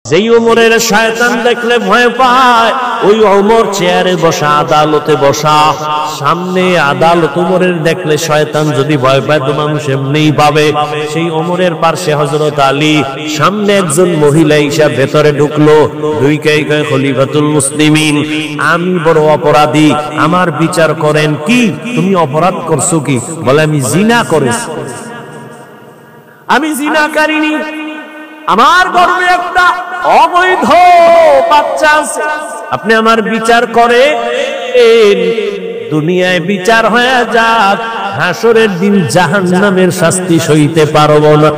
যেই ওমরের শয়তান দেখলে ভয় পায়, ওই ওমর চেয়ারে বসা, আদালতে বসা, সামনে আদালত ওমরের দেখলে শয়তান যদি ভয় পায় তো মানুষ এমনিই পাবে। সেই ওমরের পাশে হযরত আলী, সামনে একজন মহিলা ঈশা ভেতরে ঢুকলো, দুই কয় খলিফাতুল মুসলিমিন, আমি বড় অপরাধী, আমার বিচার করেন। কি তুমি অপরাধ করছো? কি বলে, আমি জিনা করেছি। আমি জিনা করিনি, আমার গর্ভে একটা অবৈধ বাচ্চা আছে, আপনি আমার বিচার করে দুনিয়ায় বিচার হয়ে যাক, হাসরের দিন জাহান্নামের শাস্তি সইতে পারবো না।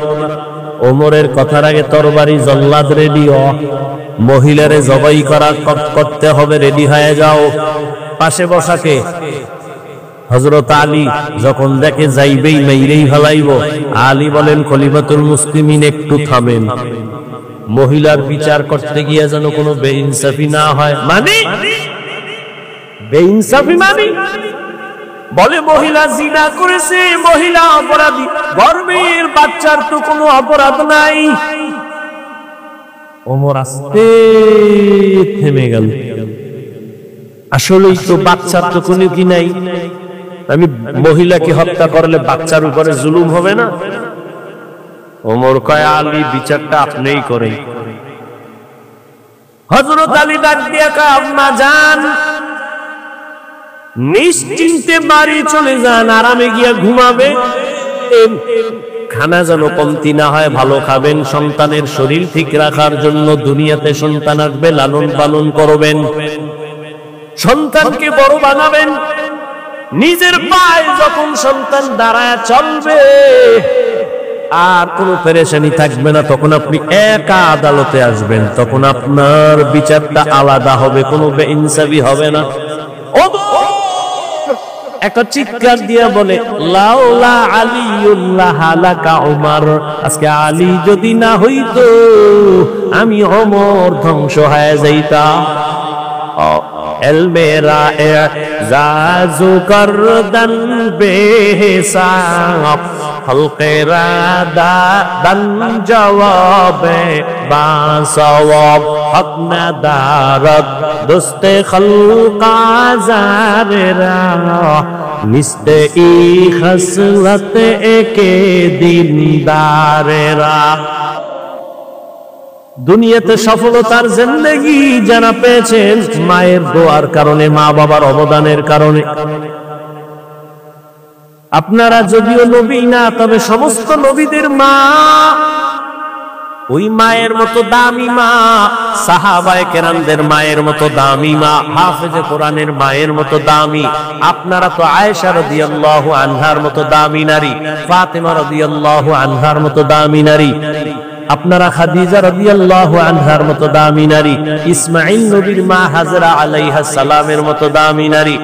ওমরের কথার আগে তরবারি জল্লাদ রেডি, মহিলারে জবাই করতে হবে, রেডি হয়ে যাও। পাশে বসাকে হযরত আলী যখন দেখে যাইবেই মেইরেই ফেলাইব, আলী বলেন, খলিফাতুল মুসলিমিন একটু থামেন, মহিলার বিচার করতে গিয়ে যেন কোনো বেইনসাফি না হয়। মানে বেইনসাফি মানে বলে মহিলা জিনা করেছে, মহিলা অপরাধী, গর্ভের বাচ্চার তো কোনো অপরাধ নাই। ওমর আস্তে থেমে গেল, আসলেই তো বাচ্চার তো কোনো কি নাই, আমি মহিলাকে হত্যা করলে বাচ্চার উপরে জুলুম হবে না? ওমর কয়, আলী বিচারটা আপনিই করেন। হযরত আলী ডাক দিয়া কয়, আম্মা জান, নিশ্চিন্তে বাড়ি চলে যান, আরামে গিয়া ঘুমাবে, খানা যেন কমতি না হয়, ভালো খাবেন, সন্তানের শরীর ঠিক রাখার জন্য, দুনিয়াতে সন্তান আসবে, লালন পালন করবেন, সন্তানকে বড় বানাবেন, নিজের পায়ে যখন সন্তান দাঁড়ায় চলবে আর কোনো পেরেশানি থাকবে না, তখন আপনি একা আদালতে আসবেন, তখন আপনার বিচারটা আলাদা হবে, কোনো বেইনসাফি হবে না। একটা চিৎকার দিয়া বলে, লাউলা আলিউল্লাহ হালাকা উমর, আজকে আলী যদি না হইতো আমি ওমর ধ্বংস হয়ে যাইতাম। এলমেরা জাজু করদন বেহিসাব, হলকেরা দান জওয়াবে বাসওয়াব, হক না দারদ দোস্তে খলকা জারেরা, নিস্তে ই খসলত একে দিনদারেরা। দুনিয়াতে সফলতার জিন্দেগি যারা পেয়েছেন মায়ের দোয়ার কারণে, মা বাবার অবদানের কারণে। আপনারা যদিও নবী না, তবে সমস্ত নবীদের মা ওই মায়ের মতো দামি মা, সাহাবায়ে কেরামদের মায়ের মতো দামি মা, হাফেজে কোরআনের মায়ের মতো দামি। আপনারা তো আয়েশা রাদিয়াল্লাহু আনহার মতো দামি নারী, ফাতেমা রাদিয়াল্লাহু আনহার মতো দামি নারী, আপনারা খাদিজা রাদিয়াল্লাহু আনহার মতো দামি নারী, ইসমাঈল নবীর মা হাজরা আলাইহা সালামের মতো দামি নারী,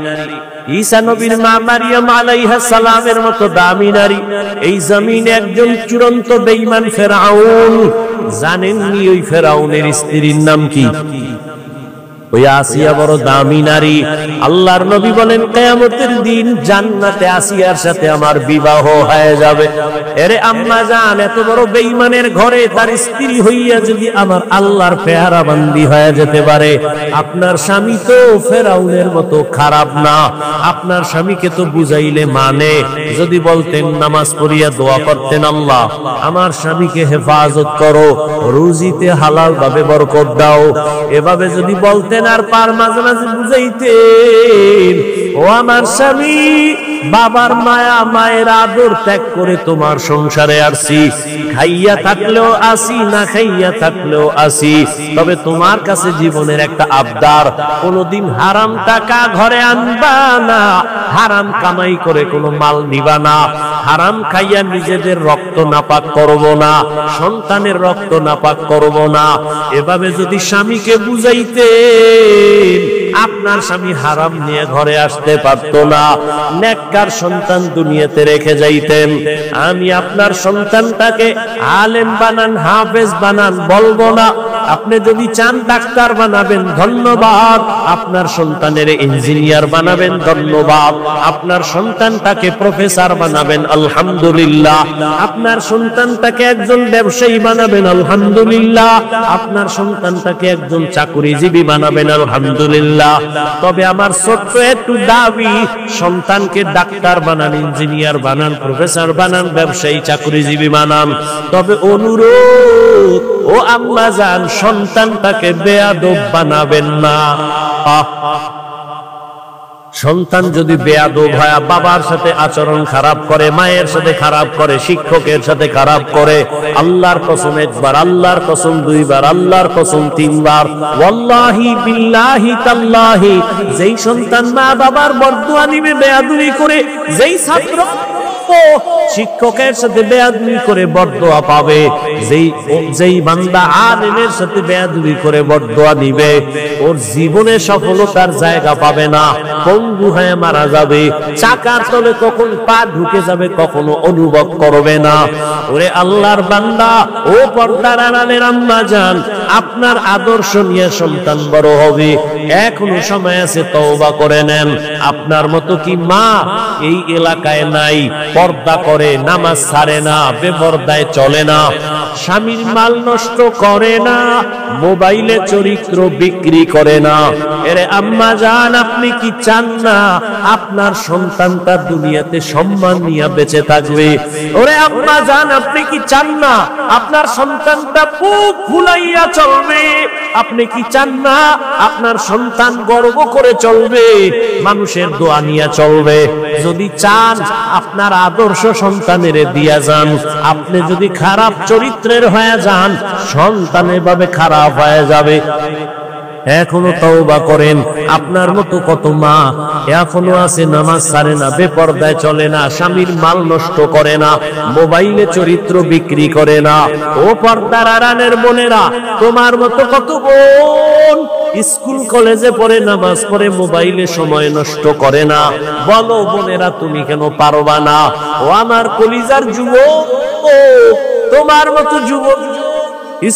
ঈসা নবীর মা মারিয়াম আলাইহা সালামের মতো দামি নারী। এই জমিনে একজন চূড়ান্ত বেঈমান ফেরাউন, জানেননি ওই ফেরাউনের স্ত্রীর নাম কি? ওই আসিয়া বড় দামি নারী। আল্লাহর নবী বলেন, কিয়ামতের দিন জান্নাতে আসিয়ার সাথে আমার বিবাহ হয়ে যাবে। এরে আম্মা জান, এত বড় বেঈমানের ঘরে তার স্ত্রী হইয়া যদি আমার আল্লাহর পেয়ারা বান্দি হয়ে যেতে পারে, আপনার স্বামী তো ফেরাউনের মতো খারাপ না। আপনার স্বামীকে তো বুঝাইলে মানে, যদি বলতেন নামাজ পড়িয়া দোয়া করতেন, আল্লাহ আমার স্বামীকে হেফাজত করো, রুজিতে হালাল ভাবে বরকত দাও, এভাবে যদি বলতেন আর পার মাঝে মাঝে বুঝাইতেন, ও আমার স্বামী, বাবার মায়া মায়ের আদর ত্যাগ করে তোমার সংসারে আসছি, খাইয়া থাকলেও আসি, না খাইয়া থাকলেও আসি, তবে তোমার কাছে জীবনের একটা আবদার, কোনদিন হারাম টাকা ঘরে আনবা না, হারাম কামাই করে কোনো মাল নিবা না, হারাম খাইয়া নিজেদের রক্ত নাপাক করব না, সন্তানের রক্ত নাপাক করব না। এভাবে যদি স্বামীকে বুঝাইতে, আপনার স্বামী হারাম নিয়ে ঘরে আসতে পারতো না, নেককার সন্তান দুনিয়াতে রেখে যাইতেন। আমি আপনার সন্তানটাকে আলেম বানান, হাফেজ বানান বলবো না। আপনি যদি চান ডাক্তার বানাবেন, ধন্যবাদ। আপনার সন্তানের ইঞ্জিনিয়ার বানাবেন, ধন্যবাদ। আপনার সন্তানটাকে প্রফেসর বানাবেন, আলহামদুলিল্লাহ। আপনার সন্তানটাকে একজন ব্যবসায়ী বানাবেন, আলহামদুলিল্লাহ। আপনার সন্তানটাকে একজন চাকরিজীবী বানাবেন, আলহামদুলিল্লাহ। তবে আমার ছোট্ট একটু দাবি, সন্তানকে ডাক্তার বানান, ইঞ্জিনিয়ার বানান, প্রফেসর বানান, ব্যবসায়ী চাকরিজীবী বানান। তবে অনুরোধ, ও আম্মা জান, সন্তানটাকে বেয়াদব বানাবেন না। সন্তান যদি বেয়াদব হয়, বাবার সাথে আচরণ খারাপ করে, মায়ের সাথে খারাপ করে, শিক্ষকের সাথে খারাপ করে, আল্লাহর কসম একবার, আল্লাহর কসম দুইবার, আল্লাহর কসম তিনবার, ওয়াল্লাহি বিল্লাহি তাল্লাহি, যেই সন্তান মা বাবার বরদুয়া নিবে বেয়াদবি করে, যেই ছাত্র শিক্ষকের সাথে বেয়াদবি করে বরদোয়া পাবে, যেই বান্দা আলেমের সাথে বেয়াদবি করে বরদোয়া নিবে, ওর জীবনে সফলতার জায়গা পাবে না, পঙ্গু হয়ে মারা যাবে, চাকার তলে কখন পা ঢুকে যাবে কখনো অনুভব করবে না। ওরে আল্লাহর বান্দা, ও পর্দার আড়ালের আম্মা জান, আপনার আদর্শ নিয়ে সন্তান বড় হবে, এখনো সময় আছে, তওবা করে নেন। আপনার মতো কি মা এই এলাকায় নাই? পর্দা করে, নামাজ ছাড়ে না, বেপরদায় চলে না, স্বামীর মাল নষ্ট করে না, মোবাইলে চরিত্র বিক্রি করে না। এরে আম্মা জান, আপনি কি চান না আপনার সন্তানটা দুনিয়াতে সম্মান নিয়ে বেঁচে থাকবে? ওরে আম্মা জান, আপনি কি চান না আপনার সন্তানটা বুক ফুলাইয়া চলবে? আপনি কি চান না আপনার সন্তান গর্ব করে চলবে, মানুষের দোয়া নিয়ে চলবে? যদি চান আপনার আদর্শ সন্তানের দিয়া যান। আপনি যদি খারাপ চরিত্রের হয়ে যান, সন্তান এভাবে খারাপ হয়ে যাবে। এখনো তওবা করেন। আপনার মতো কত মা এখনো আছে, নামাজ ছাড়ে না, বেপরদায় চলে না, স্বামীর মাল নষ্ট করে না, মোবাইলে চরিত্র বিক্রি করে না। ও পর্দার আড়ালের বোনেরা, তোমার মতো কত বোন স্কুল কলেজে পড়ে, নামাজ পড়ে, মোবাইলে সময় নষ্ট করে না। বলো বোনেরা, তুমি কেন পারবা না? ও আমার কলিজার যুবক, তোমার মতো যুবক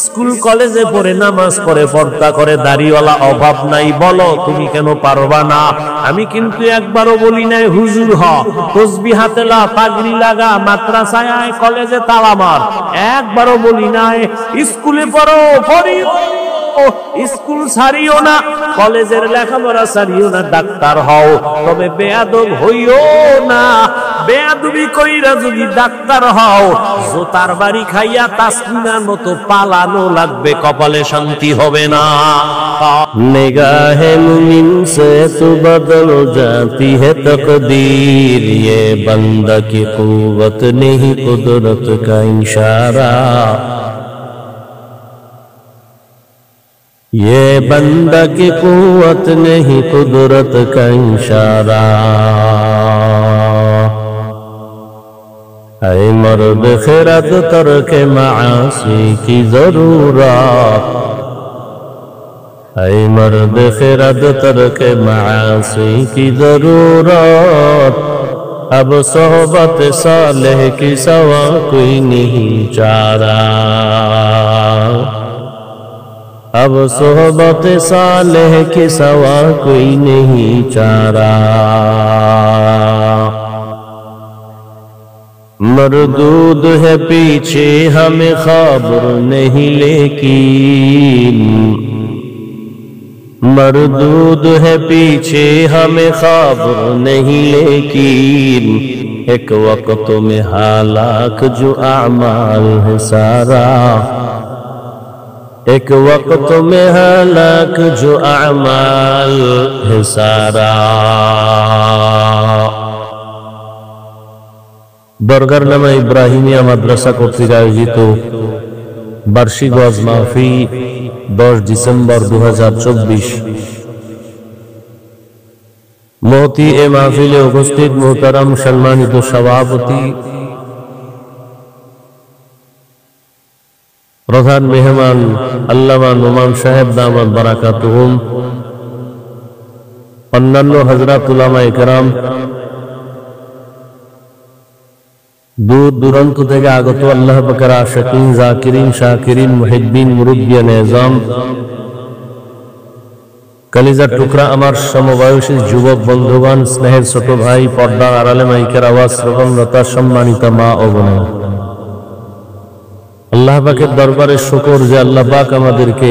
স্কুল কলেজে পড়ে, নামাজ পড়ে, পর্দা করে, দাড়িওয়ালা অভাব নাই, বলো তুমি কেন পারবা না? আমি কিন্তু একবারও বলি নাই হুজুর হ, তসবিহ হাতে লা, পাগড়ি লাগা, মাদ্রাসায় আয়, কলেজে তালা মার, একবারও বলি নাই। স্কুলে পড়ো, পড়িও, স্কুল ছাড়িও না, কলেজের লেখাপড়া ছাড়িও না, ডাক্তার হও, তবে বেয়াদব হইও না। বেয়াদবি কইরা যদি ডাক্তার হও, জোতার বাড়ি খাইয়া তাসমিনার মতো পালানো লাগবে, কপালে শান্তি হবে না। निगाहे मुमिन से तो बदल जाती है तकदीर, ये बंदा की कुव्वत नहीं कुदरत का इशारा, ये बंदा की कुव्वत नहीं कुदरत का इशारा। ऐ मर्द खिरत तरके मासी की जरूरत, ऐ मर्द खिरत तरके मासी की जरूरत, अब सोहबत सालेह की सवा कोई नहीं चारा, अब सोहबत सालेह की सवा कोई नहीं चारा। मरदूद है पीछे हमें खबर नहीं, लेकिन मरदूद है पीछे हमें खबर नहीं, लेकिन एक वक्त में हालाक जो आमाल है सारा, एक वक्त में हालाक जो आमाल है सारा। দরগার নামা ইব্রাহিমিয়া মাদ্রাসা কর্তৃক আয়োজিত বার্ষিক ওয়াজ মাহফিল 10 ডিসেম্বর 2024। মহতি এ মাহফিলে উপস্থিত মোহতারাম সম্মানিত সভাপতি, প্রধান মেহমান আল্লামা নোমান সাহেব দামাত বারাকাতুহুম, অন্যান্য হযরত উলামায়ে কেরাম, দূর দূরান্ত থেকে আগত আল্লাহ পাকের আশিকিন, জাকিরিন, শাকিরিন, মুহিব্বিন, মুরব্বিয়ান নিজাম, কলিজার টুকরা আমার সমবয়সী যুবক বন্ধুগণ, স্নেহের ছোট ভাই, পর্দার আড়ালে মাইকের আওয়াজ শ্রবণরতা সম্মানিত মা ও বোনেরা, আল্লাহ পাকের দরবারে শুকর যে আল্লাহ পাক আমাদেরকে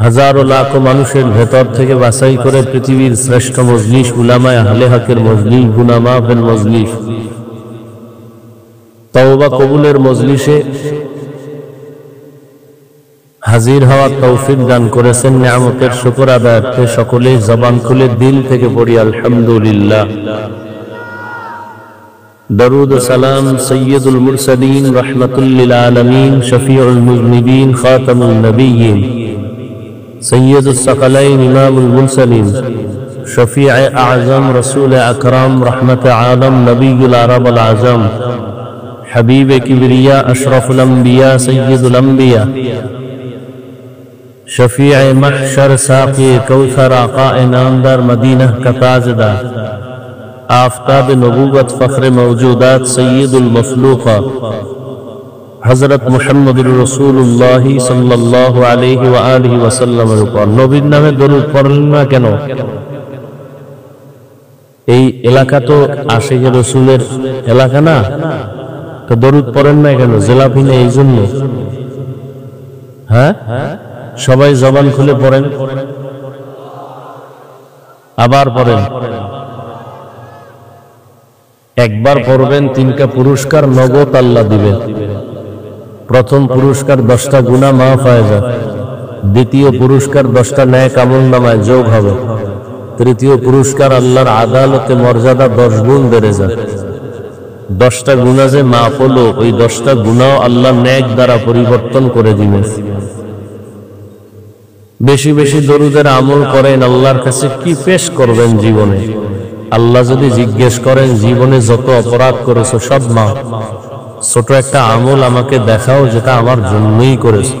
হাজারো লাখো মানুষের ভেতর থেকে বাছাই করে পৃথিবীর শ্রেষ্ঠ মজলিস, উলামায়ে আহলে হকের মজলিস, গুনাহ মাফের মজলিস, তওবা কবুলের মজলিসে হাজির হওয়ার তৌফিক দান করেছেন। নিয়ামতের শুকর আদায়ার্থে সকলেই জবান খুলে দিল থেকে পড়ি আলহামদুলিল্লাহ। দরুদ ও সালাম সাইয়্যিদুল মুরসালিন, রাহমাতুল লিল আলামিন, শফিউল মুযনিবিন, খাতামুন নবিয়্যিন, সাইয়্যিদুস সাকালাইন, ইমামুল মুরসালিন, শফিয়ে আযম, রাসূল আকরাম, রাহমাতে আলম, নবিয়ুল আরব আল আযম, হাবিবে কিবরিয়া, আশরাফুল আম্বিয়া, সাইয়্যিদুল আম্বিয়া, शफीअ महशर, साक़ी कौसर, आक़ाए नामदार, मदीना का ताजदार, आफ़ताब नबूवत, फ़ख्र मौजूदात, सय्यदुल मखलूक़ात, हज़रत मुहम्मदुर रसूलुल्लाह सल्लल्लाहु अलैहि व आलिहि वसल्लम पर नबीर नामे दरूद पढ़लेन ना केन? এই এলাকা তো আশিকে রসুলের এলাকা না, তো দরুদ পড়েন না কেন? জেলাপি না এই জন্য? হ্যাঁ, সবাই জবান খুলে পড়েন, আবার পড়েন। একবার পড়বেন, তিনটা পুরস্কার নগদ আল্লাহ দিবেন। প্রথম পুরস্কার 10টা গুনাহ মাফ হয়ে যাবে, দ্বিতীয় পুরস্কার 10টা নেক আমলনামায় যোগ হবে, তৃতীয় পুরস্কার আল্লাহর আদালতে মর্যাদা 10 গুণ বেড়ে যাবে। 10টা গুনাহ যে মাফ হলো, ওই 10টা গুনাহ আল্লাহ নেক দ্বারা পরিবর্তন করে দিবেন। বেশি বেশি দরুদের আমল করেন। আল্লাহর কাছে কি পেশ করবেন জীবনে? আল্লাহ যদি জিজ্ঞেস করেন জীবনে যত অপরাধ করেছো সব মাফ, ছোট একটা আমল আমাকে দেখাও যেটা আমার জন্যই করেছো।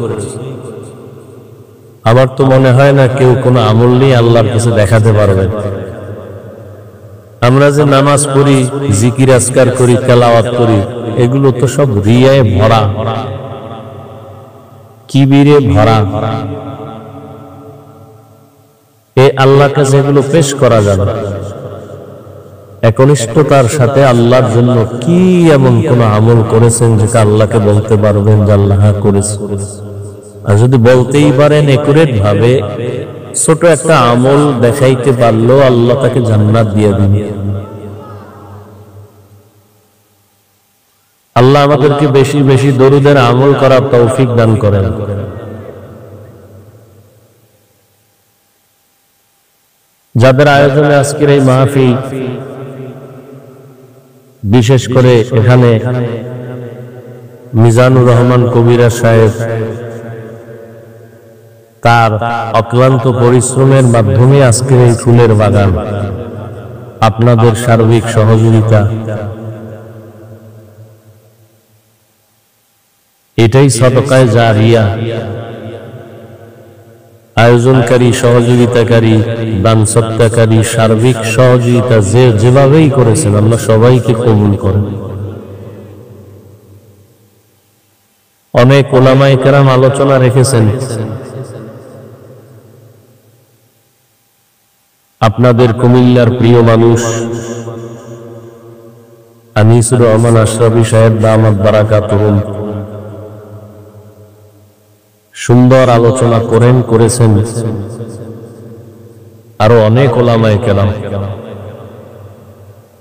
আমার তো মনে হয় না কেউ কোনো আমল নিয়ে আল্লাহর কাছে দেখাতে পারবে। আমরা যে নামাজ পড়ি, জিকির আজকার করি, তেলাওয়াত করি, এগুলো তো সব রিয়ায় ভরা, কিবিরে ভরা। এ আল্লাহর কাছে এগুলো পেশ করা যাবে। একনিষ্ঠতার সাথে আল্লাহর জন্য কি এমন কোন আমল করেছেন যেটা আল্লাহকে বলতে পারবেন যে আল্লাহ করেছে? আর যদি বলতেই পারেন একুরেট ভাবে, ছোট একটা আমল দেখাইতে পারলো, আল্লাহ তাকে জান্নাত দিয়ে দিবেন। আল্লাহ আমাদেরকে বেশি বেশি দরুদের আমল করার তৌফিক দান করেন। যাদের আয়োজনে আজকের এই মাহফিল, বিশেষ করে এখানে মিজানুর রহমান কবিরা সাহেব তার অক্লান্ত পরিশ্রমের মাধ্যমে আজকের এই ফুলের বাগান, আপনাদের সার্বিক সহযোগিতা, এটাই সদকায়ে জারিয়া। আয়োজনকারী, সহযোগিতাকারী, দান সত্তাকারী, সার্বিক সহযোগিতা যে যেভাবেই করেছেন আল্লাহ সবাইকে কবুল করেন। অনেক উলামায়ে কেরাম আলোচনা রেখেছেন। আপনাদের কুমিল্লার প্রিয় মানুষ আনিসুর রহমান আশরাফি সাহেব দামাত বারাকাতুহুম সুন্দর আলোচনা করেছেন। আরো অনেক উলামায়ে কেরাম।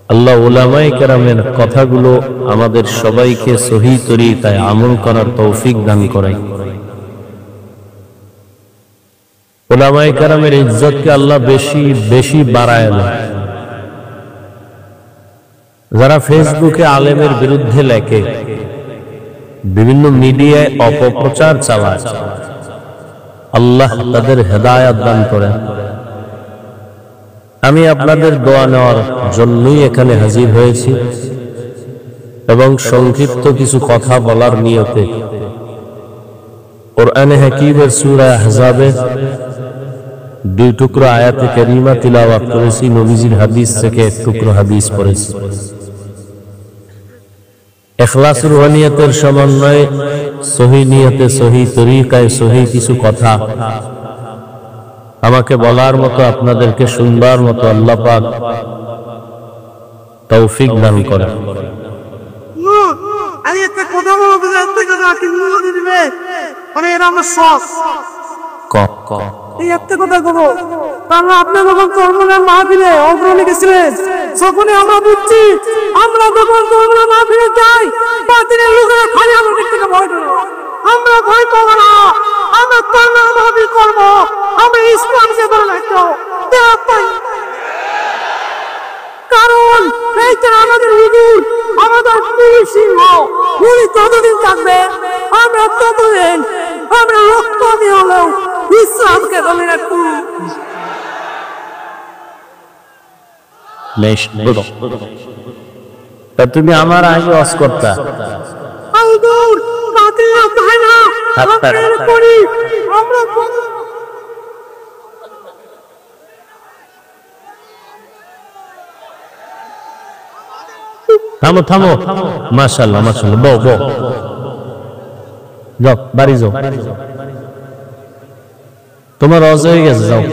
আল্লাহ উলামায়ে কেরামের কথাগুলো আমাদের সবাইকে সহিহ তরিকায় আমল করার তৌফিক দান করেন। উলামায়ে কেরামের ইজ্জতকে আল্লাহ বেশি বেশি বাড়ায় না। যারা ফেসবুকে আলেমের বিরুদ্ধে লেখে, বিভিন্ন মিডিয়ায় অপপ্রচার চালায়, আল্লাহ তাদের হেদায়েত দান করেন। আমি আপনাদের দোয়া নেওয়ার জন্যই এখানে হাজির হয়েছি এবং সংক্ষিপ্ত কিছু কথা বলার নিয়তে কোরআনে হাকীমের সূরা আহজাবে দুই টুকরো আয়াতে কারিমা তিলাওয়াত করেছি, নবীজির হাদিস থেকে এক টুকরো হাদিস পড়েছি। ইখলাস রুহানিয়াতের সমন্বয়ে সহি নিয়তে, সহি তরিকায়, সহি কিছু কথা আমাকে বলার মতো, আপনাদেরকে শুনবার মতো আল্লাহ পাক তৌফিক দান করেন। আমি একটা কথা বলবো, মানে এটা আমার শখ। এই একটা কথা বলবো, কারণ আপনি যখন তরমুজের মাহফিলে অগ্রণী গেছিলেন, যখনই আমরা বুঝছি আমরা যখন তরমুজের মাহফিলে যাই, বাতিলের লোকেরা খালি আমাদের থেকে ভয় করে। আমরা ভয় পাবো না, আমরা তরমুজের মাহফিল করবো, আমরা ইসলামকে ধরে রাখবো। কারণ এইটা আমাদের হুজুর, আমাদের পীর সিংহ, উনি ততদিন থাকবে, আমরা ততদিন আমরা রক্ত দিয়ে হলেও ইসলামকে ধরে রাখবো। তুমি আমার আগে ওয়াজ করতা, থামো থামো, মাশাআল্লাহ মাশাআল্লাহ, বউ বউ, যাও বাড়ি যাও, তোমার ওয়াজ হয়ে গেছে, যাও।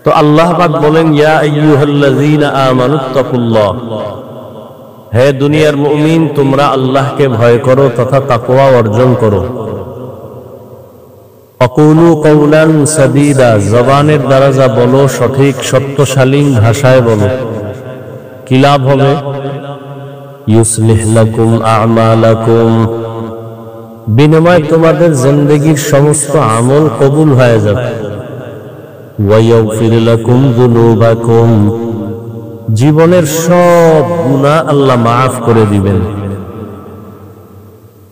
তো আল্লাহ পাক বলেন, ইয়া আইয়ুহাল্লাযীনা আমানুত্তাকুল্লাহ, হে দুনিয়ার মুমিন, তোমরা আল্লাহকে ভয় করো তথা তাকওয়া অর্জন করো। আকুলু কওলান সাদীদা, জবানের দ্বারা যা বলো সঠিক সত্যশালীন ভাষায় বলো। কি লাভ হবে? ইউসলিহ লাকুম আ'মালাকুম, বিনিময়ে তোমাদের জিন্দেগীর সমস্ত আমল কবুল হয়ে যাবে। ওয়া ইয়াগফির লাকুম যুনুবাকুম, জীবনের সব গুনাহ আল্লাহ মাফ করে দিবেন।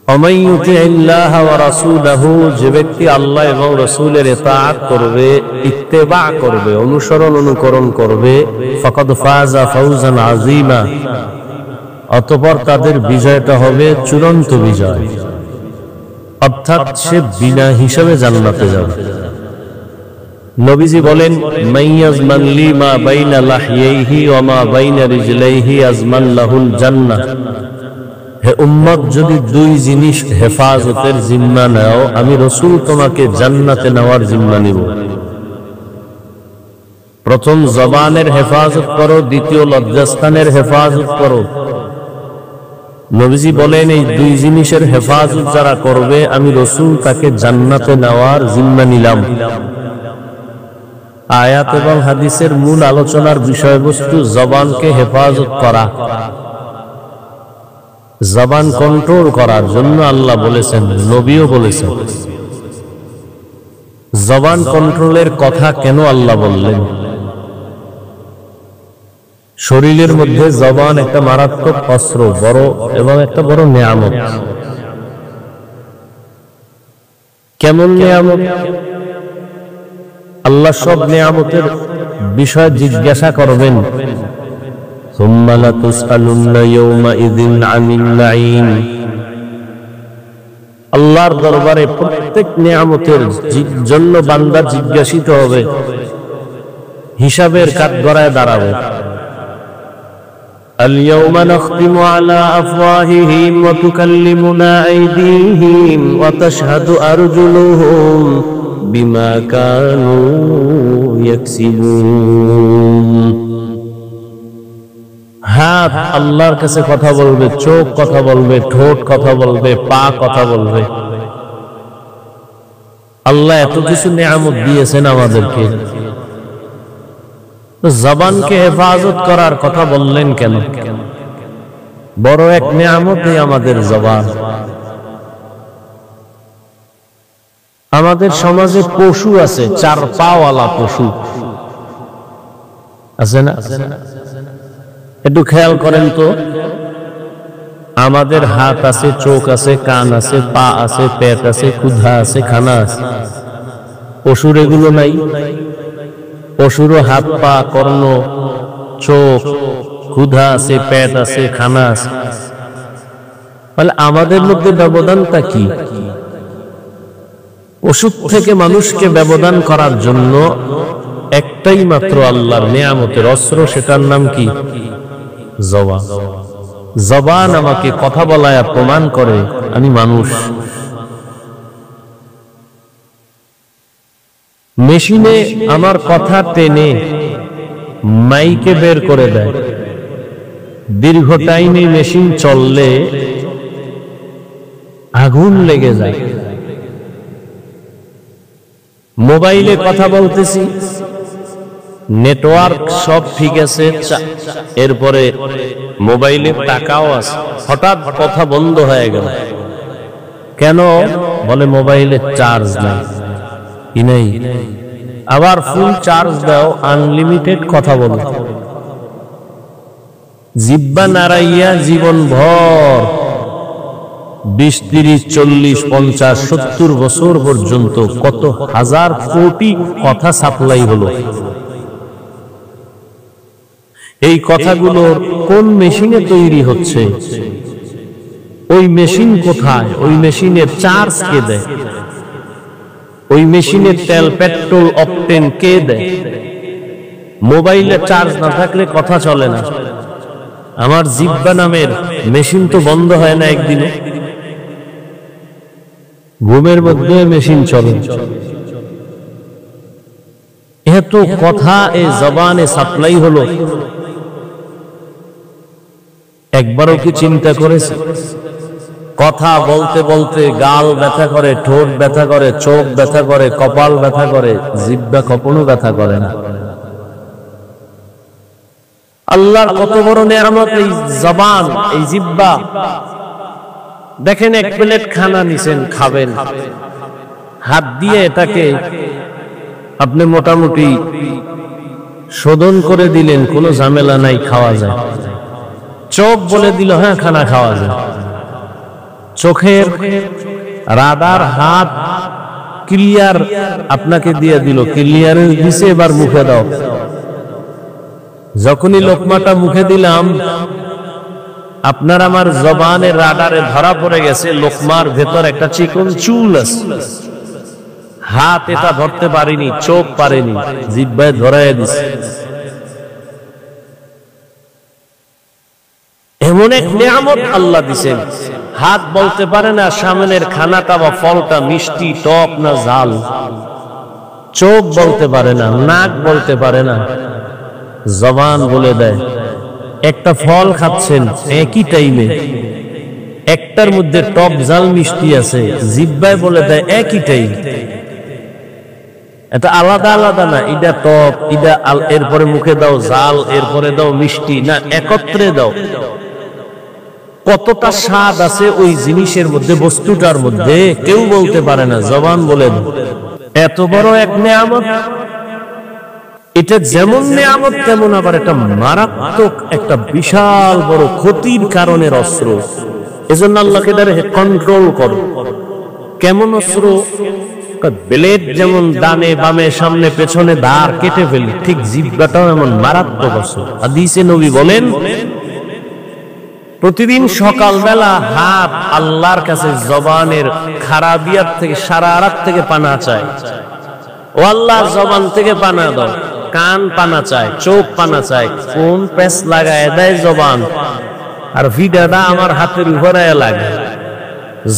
ওয়ামান ইউতিইল্লাহ ওয়া রাসূলাহু, যে ব্যক্তি আল্লাহ এবং রাসূলের ইতাআত করবে, ইত্তেবা করবে, অনুকরণ করবে, ফাকাদ ফাযা ফাওজান আযীমা, অতঃপর তাদের বিজয়টা হবে চূড়ান্ত বিজয়, অর্থাৎ সে বিনা হিসাবে জান্নাতে যাবে। নবীজি বলেন, মাইয়াজমান লি মা বাইনা লাহইহি ওয়া মা বাইনা রিজলাইহি আজমান লাহুল জান্নাহ, হে উম্মত, যদি দুই জিনিস হেফাজতের জিম্মা নাও, আমি রাসূল তোমাকে জান্নাতে নেওয়ার জিম্মা নিব। প্রথম জবানের হেফাজত করো, দ্বিতীয় লজ্জাস্থানের হেফাজত করো। নবীজি বলেন, এই দুই জিনিসের হেফাজত যারা করবে, আমি রাসূল তাকে জান্নাতে নেওয়ার জিম্মা নিলাম। আয়াত এবং হাদিসের মূল আলোচনার বিষয়বস্তু জবানকে হেফাজত করা, জবান কন্ট্রোল করার জন্য আল্লাহ বলেছেন, নবীও বলেছেন। জবান কন্ট্রোলের কথা কেন আল্লাহ বললেন? শরীরের মধ্যে জবান একটা মারাত্মক অস্ত্র, বড় এবং একটা বড় নিয়ামত। কেমন নিয়ামত? আল্লাহ সব নিয়ামতের বিষয় জিজ্ঞাসা করবেন। সুম্মা লাতুসআলুন্না ইয়াওমাইযিন আনিন নাঈম, আল্লাহর দরবারে প্রত্যেক নিয়ামতের জন্য বান্দা জিজ্ঞাসিত হবে, হিসাবের কাঠগড়ায় দাঁড়াবে। اليوم نختم على أفواههم وتكلمنا أيديهم وتشهد أرجلهم بما كانوا يكسبون। হাত আল্লাহর কাছে কথা বলবে, চোখ কথা বলবে, ঠোঁট কথা বলবে, পা কথা বলবে। আল্লাহ এত কিছু নিয়ামত দিয়েছেন আমাদেরকে, জবানকে হেফাজত করার কথা বললেন কেন? বড় এক নিয়ামতই আমাদের জবান। আমাদের সমাজে পশু আছে, চার পাওয়ালা পশু আছে না? একটু খেয়াল করেন তো, আমাদের হাত আছে, চোখ আছে, কান আছে, পা আছে, পেট আছে, ক্ষুধা আছে, খানা আছে। পশুর এগুলো নাই? পশুরও হাত, পা, কর্ণ, চোখ, ক্ষুধা আছে, পেট আছে, খানা আছে। তাহলে আমাদের মধ্যে ব্যবধানটা কি? পশু থেকে মানুষকে ব্যবধান করার জন্য একটাই মাত্র আল্লাহর নেয়ামতের অস্ত্র, সেটার নাম কি? জবান। জবান আমাকে কথা বলায় প্রমাণ করে আমি মানুষ। মেশিনে আমার কথা টেনে মাইকে বের করে দেয়। দীর্ঘ টাইমে মেশিন চললে আগুন লেগে যায়। মোবাইলে কথা বলতেছি, নেটওয়ার্ক সব ঠিক আছে, এরপরে মোবাইলে টাকাও আছে, হঠাৎ কথা বন্ধ হয়ে গেল। কেন? বলে মোবাইলে চার্জ নাই। কি নাই? আবার ফুল চার্জ দাও, আনলিমিটেড কথা বলো। জিহ্বা নাড়াইয়া জীবন ভর 20, 30, 40, 50, 70 বছর পর্যন্ত কত হাজার কোটি কথা সাপ্লাই হলো। এই কথাগুলোর কোন মেশিনে তৈরি হচ্ছে? ওই মেশিন কোথায়? ওই মেশিনের চার্জ কে দেয়? ওই মেশিনের তেল, পেট্রোল, অকটেন কে দেয়? মোবাইলে চার্জ না থাকলে কথা চলে না। আমার জিহ্বা নামের মেশিন তো বন্ধ হয় না একদিনে। ঘুমের মধ্যে মেশিন চলে। এত কথা এই জবানে সাপ্লাই হলো, একবারও কি চিন্তা করেছে? কথা বলতে বলতে গাল ব্যথা করে, ঠোঁট ব্যথা করে, চোখ ব্যথা করে, কপাল ব্যথা করে, জিহ্বা কখনো ব্যথা করে না। আল্লাহর কত বড় নিয়ামত এই জবান, এই জিহ্বা। দেখেন, এক প্লেট খানা নিছেন, খাবেন, হাত দিয়ে এটাকে আপনি মোটামুটি শোধন করে দিলেন, কোনো ঝামেলা নাই, খাওয়া যায়। চোখ বলে দিল হ্যাঁ খানা খাওয়া যায়। চোখের রাডার হাত ক্লিয়ার আপনাকে দিয়ে দিল, ক্লিয়ারেন্স দিছে, এবার মুখে দাও। যখনই লোকমাটা মুখে দিলাম, আপনার আমার জবানের রাডারে ধরা পড়ে গেছে লোকমার ভেতর একটা চিকন চুল আছে। হাত এটা ধরতে পারিনি, চোখ পারেনি, জিহ্বায় ধরায় দিছে। এমন এক নিয়ামত আল্লাহ দিছেন। হাত বলতে পারে না সামনের খানাটা বা ফলটা মিষ্টি, টক না ঝাল। চোখ বলতে পারে না, নাক বলতে পারে না, জবান বলে দেয়। একটা ফল খাচ্ছেন, একই টাইমে একটার মধ্যে টক ঝাল মিষ্টি আছে, জিহ্বায় বলে দেয় একই টাইম। এটা আলাদা আলাদা না, এটা টক, এটা এরপরে মুখে দাও ঝাল, এরপরে দাও মিষ্টি, না একত্রে দাও। কতটা স্বাদ আছে ওই জিনিসের মধ্যে, বস্তুটার মধ্যে, কেউ বলতে পারে না, জবান বলে দেয়। এত বড় এক নিয়ামত। এটা যেমন নিয়ামত, তেমন আবার একটা মারাত্মক, একটা বিশাল বড় ক্ষতির কারণের অস্ত্র। এজন্য আল্লাহকে এটাকে কন্ট্রোল করো। কেমন অস্ত্র? ব্লেড যেমন ডানে বামে সামনে পেছনে ধার কেটে ফেলি, ঠিক জিহ্বাটাও এমন মারাত্মক অস্ত্র। হাদিসে নবী বলেন, প্রতিদিন সকালবেলা হাত আল্লাহর কাছে জবানের খারাবিয়াত থেকে, শারারাত থেকে পানা চায়। ও আল্লাহ, জবান থেকে পানা দাও। কান পানা চায়, চোখ পানা চায়, কোন পেস লাগায় দেয় জবান, আর ভিডাটা আমার হাতের উপরে লাগে।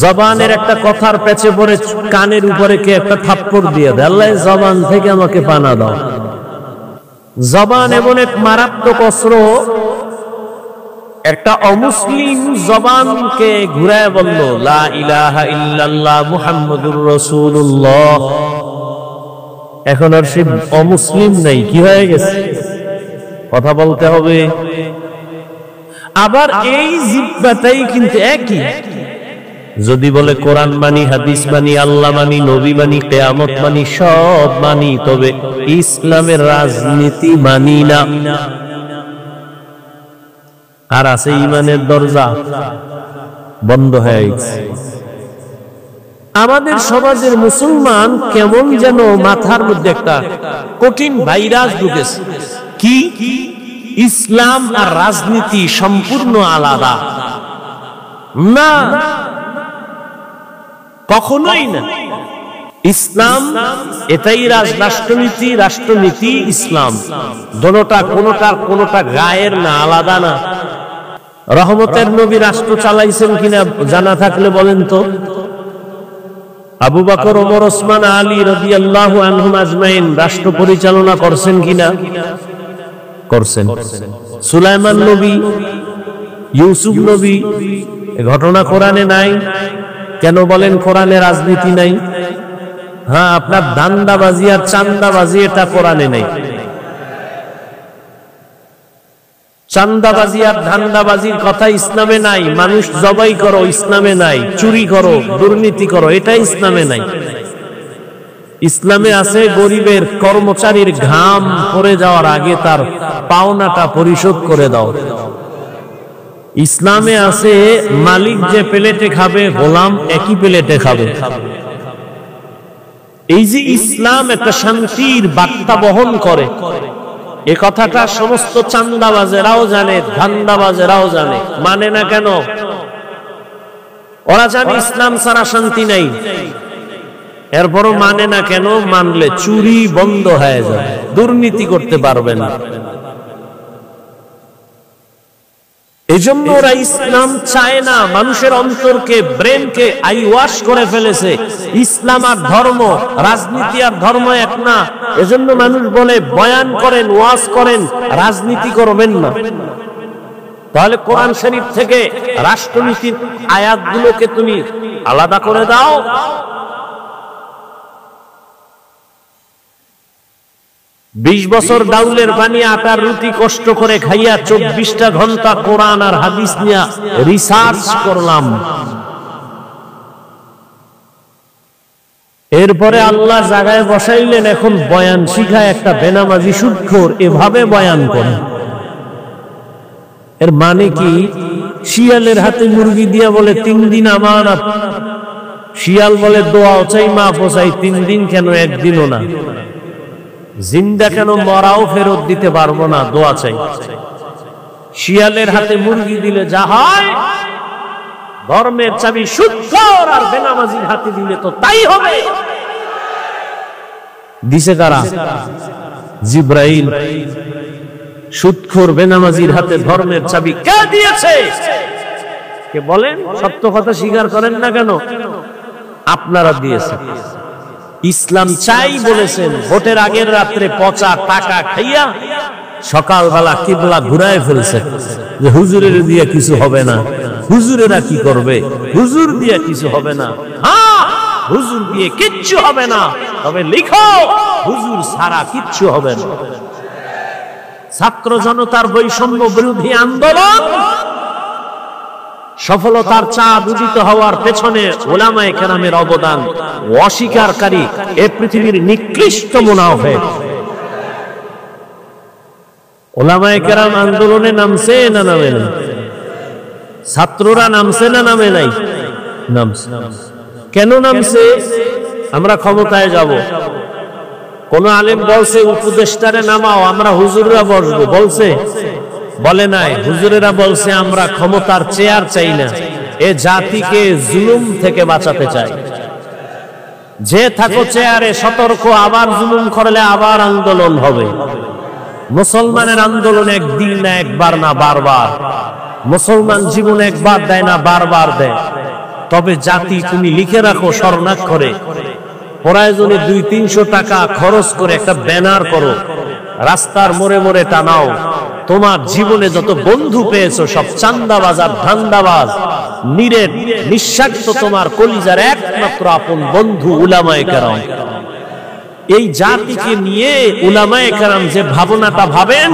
জবানের একটা কথার পেছে পড়ে কানের উপরে কে একটা থাপ্পড় দিয়ে দেয়, আল্লাহ জবান থেকে আমাকে পানা দাও। জবান এমন এক মারাত্মক অস্ত্র। একটা অমুসলিম জবানকে ঘুরায় বলল লা ইলাহা ইল্লাল্লাহ মুহাম্মাদুর রাসূলুল্লাহ। এখন আর সে অমুসলিম নাই, কি হয়ে গেছে? কথা বলতে হবে। আবার এই জিহ্বাটাই কিন্তু একই। যদি বলে কোরআন মানি, হাদিস মানি, আল্লাহ মানি, নবী মানি, কিয়ামত মানি, সব মানি, তবে ইসলামের রাজনীতি মানি না। আর আছে ইমানের দরজা বন্ধ হয়ে গেছে। আমাদের সমাজের মুসলমান কেমন যেন মাথার মধ্যে একটা কঠিন ভাইরাস ঢুকেছে। কি? ইসলাম আর রাজনীতি সম্পূর্ণ আলাদা না, কখনোই না। ইসলাম এটাই রাষ্ট্রনীতি, রাষ্ট্রনীতি ইসলাম। দোনোটা কোনোটা গায়ের না, আলাদা না। রহমতের নবী রাষ্ট্র চালাইছেন কিনা জানা থাকলে বলেন তো। আবু বকর, ওমর, ওসমান, আলী রাদিয়াল্লাহু আনহুম আজমাইন রাষ্ট্র পরিচালনা করছেন কিনা? করছেন। সুলাইমান নবী, ইউসুফ নবী, ঘটনা কোরআনে নাই। কেন বলেন কোরআনে রাজনীতি নাই? হ্যাঁ, আপনার ধান্দাবাজি আর চান্দাবাজি এটা কোরআনে নাই। চান্দাবাজি আর ধান্দাবাজির কথা ইসলামে নাই। মানুষ জবাই করো, ইসলামে নাই। চুরি করো, দুর্নীতি করো, এটা ইসলামে নাই। ইসলামে আছে গরিবের, কর্মচারীর ঘাম পড়ে যাওয়ার আগে তার পাওনাটা পরিশোধ করে দাও। ইসলামে আছে মালিক যে প্লেটে খাবে, গোলাম একই প্লেটে খাবে। এই যে ইসলাম একটা শান্তির বার্তা বহন করে, এ কথাটা সমস্ত চান্দাবাজেরাও জানে, ধান্দাবাজেরাও জানে। মানে না কেন? ওরা জানে ইসলাম ছাড়া শান্তি নাই, এরপরও মানে না কেন? মানলে চুরি বন্ধ হয়ে যাবে, দুর্নীতি করতে পারবে না। এজন্য ওরা ইসলাম চায় না। মানুষের অন্তরকে, ব্রেনকে আই ওয়াশ করে ফেলেছে। ইসলাম আর ধর্ম, রাজনীতি আর ধর্ম এক না। এজন্য মানুষ বলে বয়ান করেন, ওয়াজ করেন, রাজনীতি করবেন না। তাহলে কোরআন শরীফ থেকে রাষ্ট্রনীতির আয়াতগুলোকে তুমি আলাদা করে দাও। 20 বছর ডাউলের পানি, আটার রুটি কষ্ট করে খাইয়া 24টা ঘন্টা কোরআন আর হাদিস নিয়ে রিসার্চ করলাম। এরপরে আল্লাহ জায়গায় বসাইলেন, এখন বয়ান শিখায় একটা বেনামাজি সুদখোর এভাবে বয়ান করে। এর মানে কি? শিয়ালের হাতে মুরগি দিয়া বলে 3 দিন আমানত। শিয়াল বলে দোয়াও চাই, মাফও চাই, 3 দিন কেন, 1 দিনও না। জিন্দা কেন, মরাও ফেরত দিতে পারবো না, দোয়া চাই। শিয়ালের হাতে মুরগি দিলে যা হয়, ধর্মের চাবি সুদখোর আর বেনামাজির হাতে দিলে তো তাই হবে। দিছে কারা? জিব্রাইল। সুদখোর বেনামাজির হাতে ধর্মের চাবি কে দিয়েছে? কে বলেন? সত্য কথা স্বীকার করেন না কেন? আপনারা দিয়েছেন। ইসলাম চাই বলেছেন, ভোটের আগের রাত্রে পচা টাকা খাইয়া সকালবেলা কিবলা ঘুরায় ফেলছে যে হুজুরের দিয়ে কিছু হবে না। হুজুরেরা কি করবে? হুজুর দিয়ে কিছু হবে না। হ্যাঁ, হুজুর দিয়ে কিচ্ছু হবে না, তবে লিখো হুজুর ছাড়া কিচ্ছু হবে না। ছাত্র জনতার বৈষম্য বিরোধী আন্দোলন সফলতার চাঁদ উদিত হওয়ার পেছনে উলামায়ে কেরামের অবদান অস্বীকারী এ পৃথিবীর নিকৃষ্ট মুনাফিক। উলামায়ে কেরাম আন্দোলনে নামছে না নামে নাই? ছাত্ররা নামছে না নামে নাই? নামছে। কেন নামছে? আমরা ক্ষমতায় যাব। কোন আলেম বলছে উপদেষ্টারে নামাও, আমরা হুজুররা বসবো? বলছে? বলে নাই। হুজুরেরা বলছে আমরা ক্ষমতার চেয়ার চাই না, এ জাতিকে জুলুম থেকে বাঁচাতে চাই। যে থাকো চেয়ারে সতর্ক, আবার জুলুম করলে আবার আন্দোলন হবে। মুসলমানের আন্দোলন একদিন না, একবার না, বারবার। মুসলমান জীবন একবার দেয় না, বারবার দেয়। তবে জাতি তুমি লিখে রাখো স্বর্ণাক্ষরে, প্রয়োজনে 200-300 টাকা খরচ করে একটা ব্যানার করো, রাস্তার মোড়ে মোড়ে টানাও। তোমার জীবনে যত বন্ধু পেয়েছো সব চান্দাবাজ আর ধান্দাবাজ, নিরেট নিঃস্বার্থ তোমার কলিজার একমাত্র আপন বন্ধু উলামায়ে কেরাম। এই জাতিকে নিয়ে উলামায়ে কেরাম যে ভাবনাটা ভাবেন,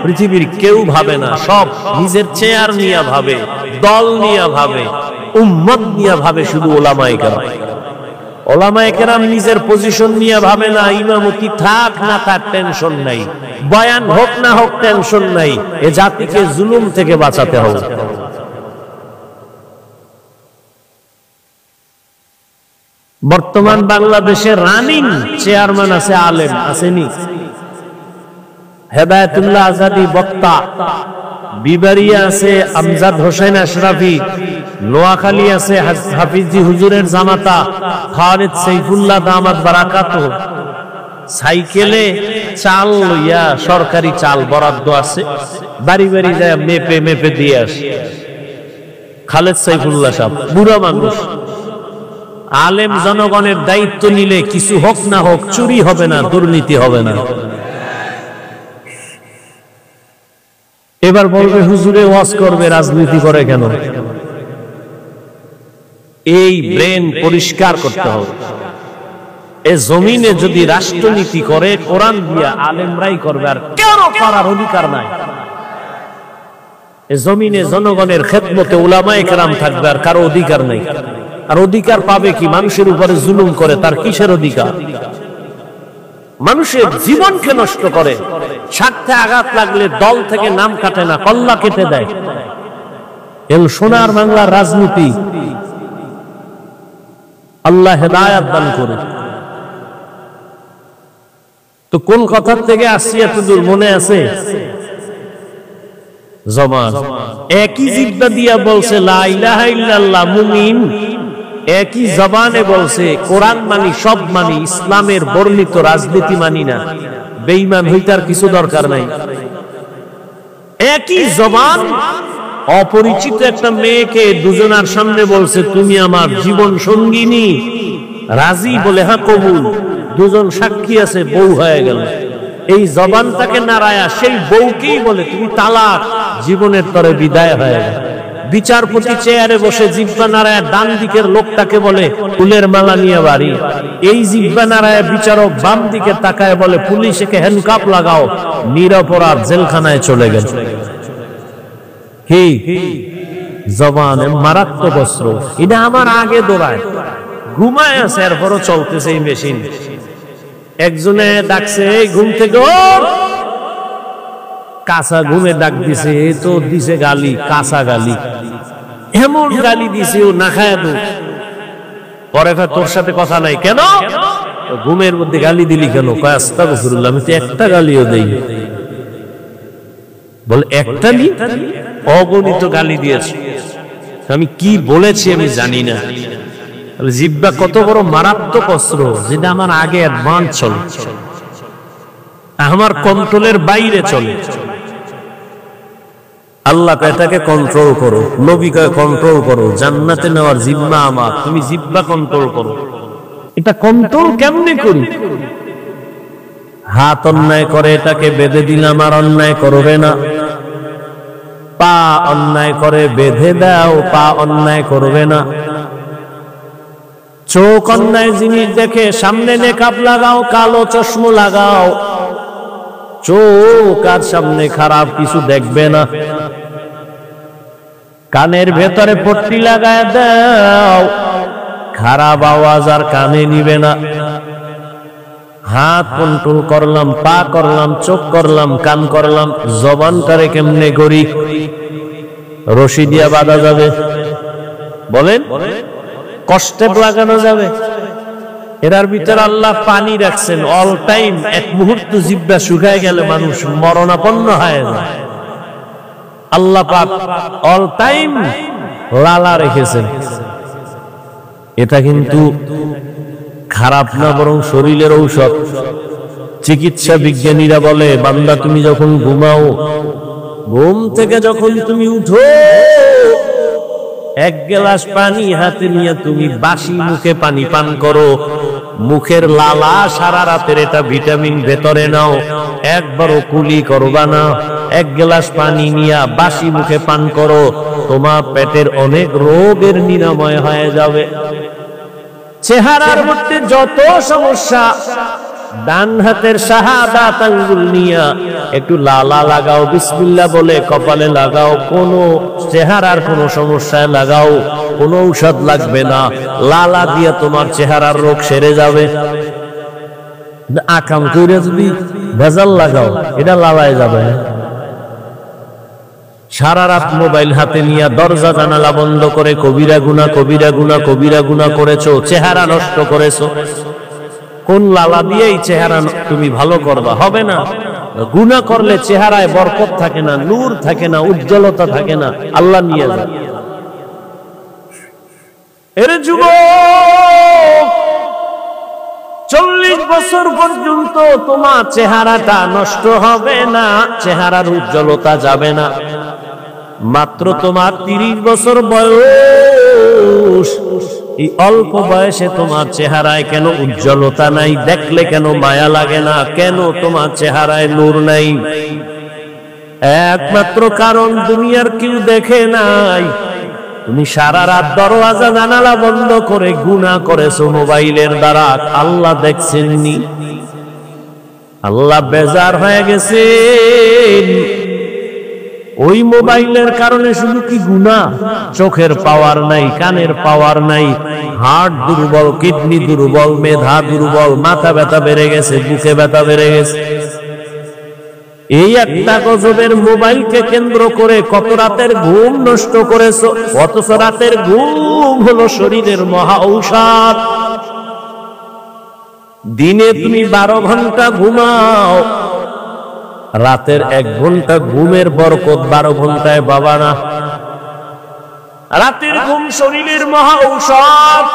পৃথিবীর কেউ ভাবে না। সব নিজের চেয়ার নিয়ে ভাবে, দল নিয়ে ভাবে, উম্মত নিয়ে ভাবে, শুধু উলামায়ে কেরাম। উলামায়ে কেরাম নিজের পজিশন নিয়ে ভাবে না। ইমামতি থাক না থাক টেনশন নাই, বয়ান হোক না হোক টেনশন নাই, এ জাতিকে জুলুম থেকে বাঁচাতে হবে। বর্তমান বাংলাদেশের রানিং চেয়ারম্যান আছে আলেম, আসেনি? হেদায়েতুল্লাহ আজাদি বক্তা। বিবারিয়া আছে আমজাদ হোসেন আশরাফি, নোয়াখালী আছে হাফিজি হুজুরের জামাতা খালিদ সাইফুল্লাহ দামাত বারাকাত, সাইকেলে চাল লইয়া, সরকারি চাল বরাদ্দ আছে, বাড়ি বাড়ি যায় মেপে মেপে দিয়ে আসে। খালেদ সাইফুল্লাহ সাহেব বুড়া মানুষ, আলেম জনগণের দায়িত্ব নিলে কিছু হোক না হোক চুরি হবে না, দুর্নীতি হবে না। এবার বলবে হুজুরে ওয়াজ করবে, রাজনীতি করে কেন? এই ব্রেন পরিষ্কার করতে হবে। এই জমিনে যদি রাষ্ট্রনীতি করে কোরআন দিয়া আলেমরাই করবে, আর কেউ করার অধিকার নাই। এই জমিনে জনগণের খেদমতে উলামায়ে কেরাম থাকবে, আর কারো অধিকার নাই। আর অধিকার পাবে কি? মানুষের উপরে জুলুম করে, তার কিসের অধিকার? মানুষের জীবনকে নষ্ট করে, স্বার্থে আঘাত লাগলে দল থেকে নাম কাটে না, কল্লা কেটে দেয়। এল সোনার বাংলার রাজনীতি আল্লাহ হেদায়াত দান করে। তো কোন কথার থেকে আসছি এতদূর মনে আছে? জবান একই জিহ্বা দিয়া বলছে লা ইলাহা ইল্লাল্লাহ, মুমিন একই জবানে বলছে কোরআন মানি, সব মানি, ইসলামের বর্ণিত রাজনীতি মানি না। বেঈমান হইতার কিছু দরকার নাই। একই জবান অপরিচিত একটা মেয়েকে দুজনার সামনে বলছে তুমি আমার জীবন সঙ্গিনী, রাজি? বলে হ্যাঁ কবুল। দুজন সাক্ষী আছে, বউ হয়ে গেল। এই জবানটাকে নাড়ায়া সেই বউকেই বলে তুমি তালাক, জীবনের তরে বিদায় হয়ে গেল। বিচারপতি চেয়ারে বসে জিহ্বা নাড়ায়া ডান দিকের লোকটাকে বলে ফুলের মালা নিয়ে বাড়ি। এই জিহ্বা নাড়ায়া বিচারক বাম দিকে তাকায় বলে পুলিশকে হ্যান্ডকাপ লাগাও, নিরপরাধ জেলখানায় চলে গেল। কি জবান মারাত্মক অস্ত্র। এটা আমার আগে দৌড়ায়, ঘুমায় আছে, এরপরও চলতেছে এই মেশিন। একজনে ডাকছে ঘুম থেকে, কাঁচা ঘুমে ডাক দিছে, তো দিছে গালি, কাঁচা গালি, এমন গালি দিছে ও না খায় তো। পরে তোর সাথে কথা নাই কেন? ঘুমের মধ্যে গালি দিলি কেন? কয় আস্তাগফিরুল্লাহ, আমি তো একটা গালিও দেই। বলে একটা নি? অগণিত গালি দিয়েছে। আমি কি বলেছি আমি জানি না। জিহ্বা কত বড় মারাত্মক অস্ত্র, যেটা আমার আগে অ্যাডভান্স চলে, আমার কন্ট্রোলের বাইরে চলে। আল্লাহ এটাকে কন্ট্রোল করো, নবী কয় কন্ট্রোল করো, জান্নাতে নেওয়ার জিম্মা আমার, তুমি জিহ্বা কন্ট্রোল করো। এটা কন্ট্রোল কেমনে করি? হাত অন্যায় করে, এটাকে বেঁধে দিলাম আর অন্যায় করবে না। পা অন্যায় করে, বেঁধে দাও, পা অন্যায় করবে না। চোখ অন্যায় জিনিস দেখে সামনে নেকাব লাগাও, কালো চশমা লাগাও, চোখ আর সামনে খারাপ কিছু দেখবে না। কানের ভেতরে পট্টি লাগায় দাও, খারাপ আওয়াজ আর কানে নিবে না। হাত কন্ট্রোল করলাম, পা করলাম, চোখ করলাম, কান করলাম, জবানটারে কেমনে করি? রশি দিয়া বাঁধা যাবে? বলেন, কষ্টে লাগানো যাবে? এরার ভিতরে আল্লাহ পানি রাখছেন অল টাইম। এক মুহূর্ত জিহ্বা শুকায় গেলে মানুষ মরণাপন্ন হয় না। আল্লাহ পাক অল টাইম লালা রেখেছেন। এটা কিন্তু খারাপ না, বরং শরীরের ঔষধ। চিকিৎসা বিজ্ঞানীরা বলে বান্দা তুমি যখন ঘুমাও, ঘুম থেকে যখন তুমি উঠো, এক গ্লাস পানি হাতে নিয়ে তুমি বাসি মুখে পানি পান করো। মুখের লালা সারা রাতের, এটা ভিটামিন ভেতরে নাও, একবারও কুলি করবা না। এক গ্লাস পানি নিয়ে বাসি মুখে পান করো, তোমার পেটের অনেক রোগের নিরাময় হয়ে যাবে। চেহারার মধ্যে যত সমস্যা, ডান হাতের শাহাদাত আঙ্গুল নিয়া একটু লালা লাগাও, বিসমিল্লাহ বলে কপালে লাগাও। কোন চেহারার কোন সমস্যায় লাগাও, কোন ঔষধ লাগবে না। লালা দিয়া তোমার চেহারার রোগ সেরে যাবে। আকাম কইরা যদি ভেজাল লাগাও, এটা লালায় যাবে। সারা রাত মোবাইল হাতে নিয়ে দরজা জানালা বন্ধ করে কবিরা গুনাহ, কবিরা গুনাহ, কবিরা গুনাহ করেছো, চেহারা নষ্ট করেছো। কোন লালা দিয়ে এই চেহারা তুমি ভালো করবা? হবে না। গুনাহ করলে চেহারায় বরকত থাকে না, নূর থাকে না, উজ্জ্বলতা থাকে না। আল্লাহ নিয়ে যায়। এর যুবক, 40 বছর পর্যন্ত তোমার চেহারাটা নষ্ট হবে না, চেহারার উজ্জ্বলতা যাবে না। মাত্র তোমার 30 বছর বয়স, এই অল্প বয়সে তোমার চেহারায় কেন উজ্জ্বলতা নাই? দেখলে কেন মায়া লাগে না? কেন তোমার চেহারায় নূর নাই? একমাত্র কারণ দুনিয়ার কেউ দেখে নাই। তুমি সারা রাত দরওয়াজা জানালা বন্ধ করে গুনাহ করেছো মোবাইলের দ্বারা, আল্লাহ দেখছেননি? আল্লাহ বেজার হয়ে গেছেন। ওই মোবাইলের কারণে শুধু কি গুনাহ, চোখের পাওয়ার নাই, কানের পাওয়ার নাই, হার্ট দুর্বল, কিডনি দুর্বল, মেধা দুর্বল, মাথা ব্যথা বেড়ে গেছে, বুকে ব্যথা বেড়ে গেছে। এই একটা গজবের মোবাইলকে কেন্দ্র করে কত রাতের ঘুম নষ্ট করেছো, অথচ রাতের ঘুম হলো শরীরের মহা ঔষধ। দিনে তুমি 12 ঘন্টা ঘুমাও, রাতের 1 ঘন্টা ঘুমের বরকত 12 ঘন্টায় বাবা না। রাতের ঘুম শরীরের মহা ঔষধ,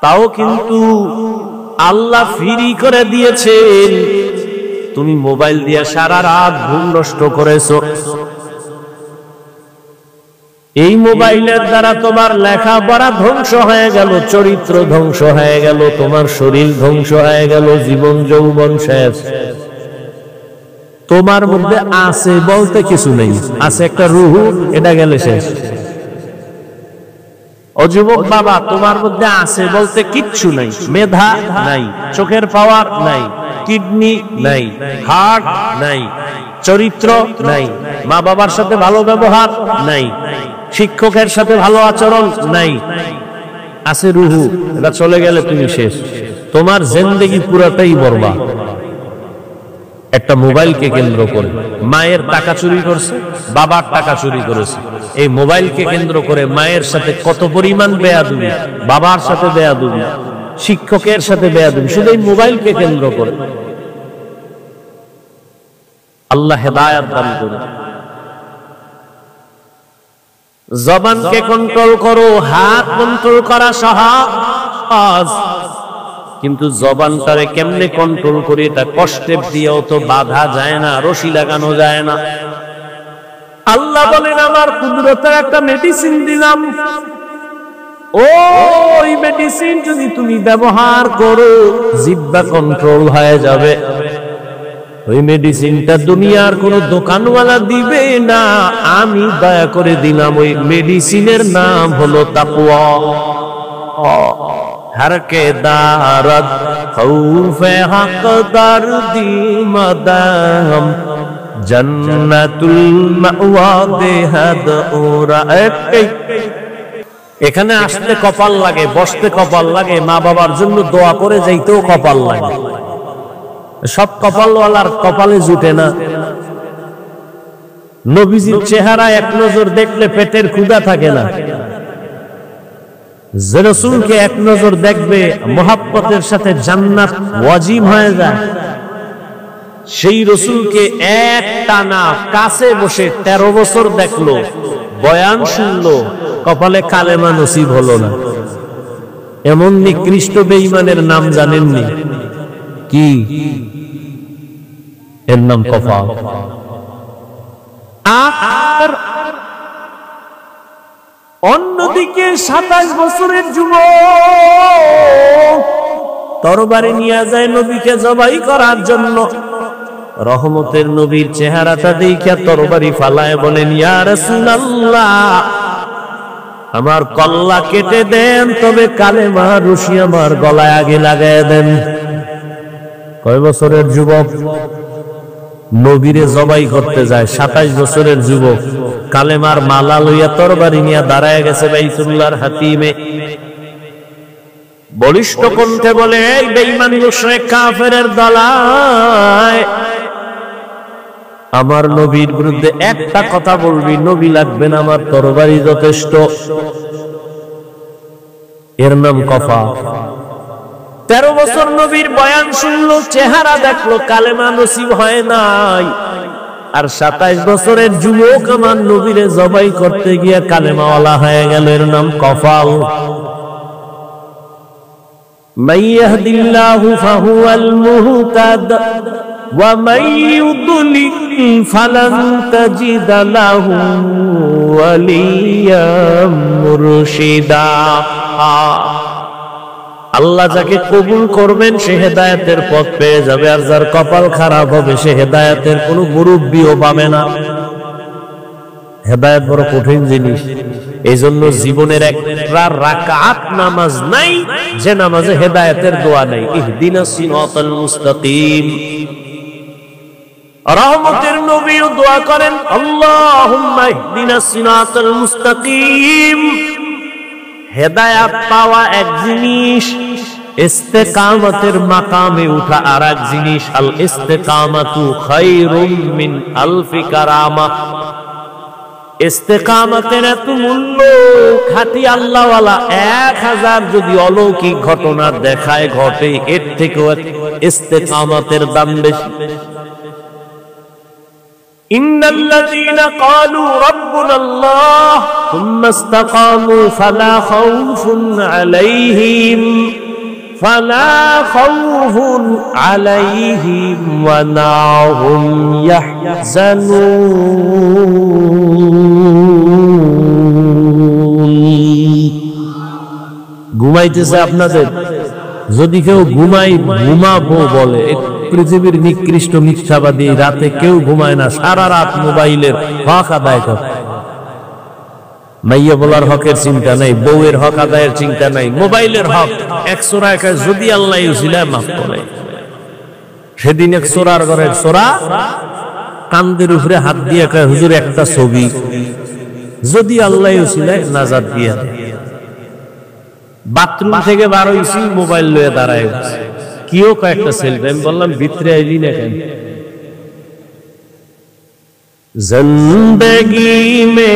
তাও কিন্তু আল্লাহ ফ্রি করে দিয়েছেন। তুমি মোবাইল দিয়ে সারা রাত ঘুম নষ্ট করেছো। এই মোবাইলের দ্বারা তোমার লেখাপড়া ধ্বংস হয়ে গেল, চরিত্র ধ্বংস হয়ে গেল, তোমার শরীর ধ্বংস হয়ে গেল, জীবন যৌবন শেষ। তোমার মধ্যে আছে বলতে কিছু নেই, আছে একটা রূহ, এটা গেলে শেষ। ও যুবক বাবা, তোমার মধ্যে আছে বলতে কিচ্ছু নাই। মেধা নাই, চোখের পাওয়ার নাই, কিডনি নাই, হার্ট নাই, চরিত্র নাই, মা বাবার সাথে ভালো ব্যবহার নাই, শিক্ষকের সাথে ভালো আচরণ নাই, আছে রুহু। এটা চলে গেলে তুমি শেষ। তোমার জিন্দেগি পুরাটাই বরবাদ। একটা মোবাইলকে কেন্দ্র করে মায়ের টাকা চুরি করছে, বাবার টাকা চুরি করেছে। এই মোবাইলকে কেন্দ্র করে মায়ের সাথে কত পরিমাণ বেয়াদবি, বাবার সাথে বেয়াদবি, শিক্ষকের সাথে বেয়াদবি, শুধু এই মোবাইলকে কেন্দ্র করে। আল্লাহ হেদায়েত দান করুন। জবানকে কন্ট্রোল করো, হাত কন্ট্রোল করা সহজ, কিন্তু জবানটারে কেমনে কন্ট্রোল করি এটা কষ্টের দিয়েও তো বাধা যায় না, রশি লাগানো যায় না। আল্লাহ বলেন আমার কুদরতের একটা মেডিসিন দিলাম, ওই মেডিসিন যদি তুমি ব্যবহার করো জিহ্বা কন্ট্রোল হয়ে যাবে। ওই মেডিসিনটা দুনিয়ার কোন দোকানওয়ালা দিবে না, আমি দয়া করে দিলাম। ওই মেডিসিনের নাম হলো তাকওয়া। हर के दारद खौफे हक दर्दी मदाम जन्नतुल मावा बेहद ओरा। এখানে আসতে কপাল লাগে, বসতে কপাল লাগে, মা বাবার জন্য দোয়া করে যাইতেও কপাল লাগে। সব কপালওয়ালার কপালে জুটে না। নবীজির চেহারা এক নজর দেখলে পেটের ক্ষুধা থাকে না। যে রাসূলকে এক নজর দেখবে মোহাব্বতের সাথে জান্নাত ওয়াজিব হয়ে যায়। সেই রাসূলকে এক টানা কাছে বসে 13 বছর দেখলো, বয়ান শুনলো, কপালে কালেমা নসিব হলো না। এমন নিকৃষ্ট বেঈমানের নাম জানেননি কি? এর নাম কফা। আর অন্যদিকে 27 বছরের যুবক তরবারি নিয়ে যায় নবীকে জবাই করার জন্য। রহমতের নবীর চেহারাটা দেখিয়া তরবারি ফালায় বলেন, ইয়া রাসূলুল্লাহ আমার কল্লা কেটে দেন, তবে কালেমা রশি আমার গলায় আগে লাগায় দেন। কয় বছরের যুবক নবীরে জবাই করতে যায়? 27 বছরের যুবক কালেমার মালা লইয়া তরবারি নিয়ে দাঁড়ায় গেছে বাইতুল্লাহর হাতিমে। বলিষ্ঠ কণ্ঠে বলে, এই বেঈমান মুশরিক কাফেরের দলায়, আমার নবীর বিরুদ্ধে একটা কথা বলবি, নবী লাগবে না, আমার তরবারি যথেষ্ট। এর নাম কফা। 13 বছর নবীর বয়ান শুনলো, চেহারা দেখলো, কালেমা নসিব হয় নাই। আর 27 বছরের যুবক আমার নবীরে জবাই করতে গিয়ে কালেমাওয়ালা হয়ে গেল, এর নাম কফাল। মান ইয়াহদিল্লাহু ফাহুয়াল মুহতাদ ওয়া মান ইউদ্লিল ফালান তাজিদা লাহু ওয়ালিয়াম মুরশিদা। আল্লাহ যাকে কবুল করবেন সে হেদায়েতের পথ পেয়ে যাবে, আর যার কপাল খারাপ হবে সে হেদায়েতের কোনো মুরব্বিও পাবে না। হেদায়েত বড় কঠিন জিনিস, এই জন্য জীবনের একটা রাকাত নামাজ নাই যে নামাজে হেদায়েতের দোয়া নাই। ইহদিনাস সিরাতাল মুস্তাকিম। রহমতের নবীও দোয়া করেন, আল্লাহুম্মা ইহদিনাস সিরাতাল মুস্তাকিম। হেদায়াত পাওয়া এক জিনিস, ইস্তেকামতের মাকামে উঠা আর এক জিনিস। আল ইস্তেকামাতু খায়রুম মিন আলফি কারামা। ইস্তেকামতের এত মূল্য, খাঁটি আল্লাহওয়ালা 1000 যদি অলৌকিক ঘটনা দেখায় ঘটে, এর থেকেও ইস্তেকামতের দাম বেশি। ইন্নাল্লাযীনা ক্বালু রাব্বুনাল্লাহ সুম্মা ইসতাকামু ফালা খাউফুন আলাইহিম ওয়া লা হুম ইয়াহজানুন। ঘুমাইতেছে আপনাদের, যদি কেউ ঘুমাবো বলে, পৃথিবীর নিকৃষ্ট মিথ্যাবাদী, রাতে কেউ ঘুমায় না, সারা রাত মোবাইলের হক আদায় করে। মাইয়া বলার হকের চিন্তা নাই, বউয়ের হক আদায়ের চিন্তা নাই, মোবাইলের হক। 100 টাকা যদি আল্লাহ উসিলায় মাফ করে। সেদিন এক চোরার ঘরের চোরা কান্দের উপরে হাত দিয়ে কয়, হুজুর একটা ছবি, যদি আল্লাহ উসিলায় নাজাত দিয়ে দেয়। বাথরুম থেকে বার হইছি, মোবাইল লয়ে দাঁড়ায় কিও কয়েকটা সেলফি। আমি বললাম ভিতরে আইলি না কেন? জিন্দেগি মে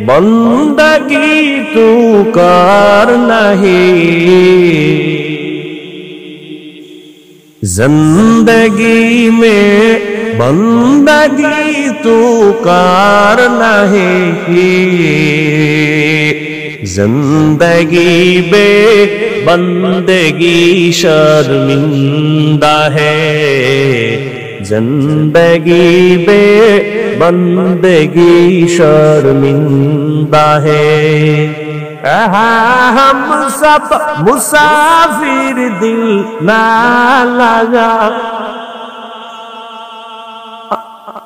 বন্দগি তু কর নাহি, জিন্দেগি মে বন্দগি তু কর নাহি, जिंदगी बे बंदगी शर्मिंदा है, जिंदगी बे बंदगी शर्मिंदा है। हम सब मुसाफिर दिल ना लगा,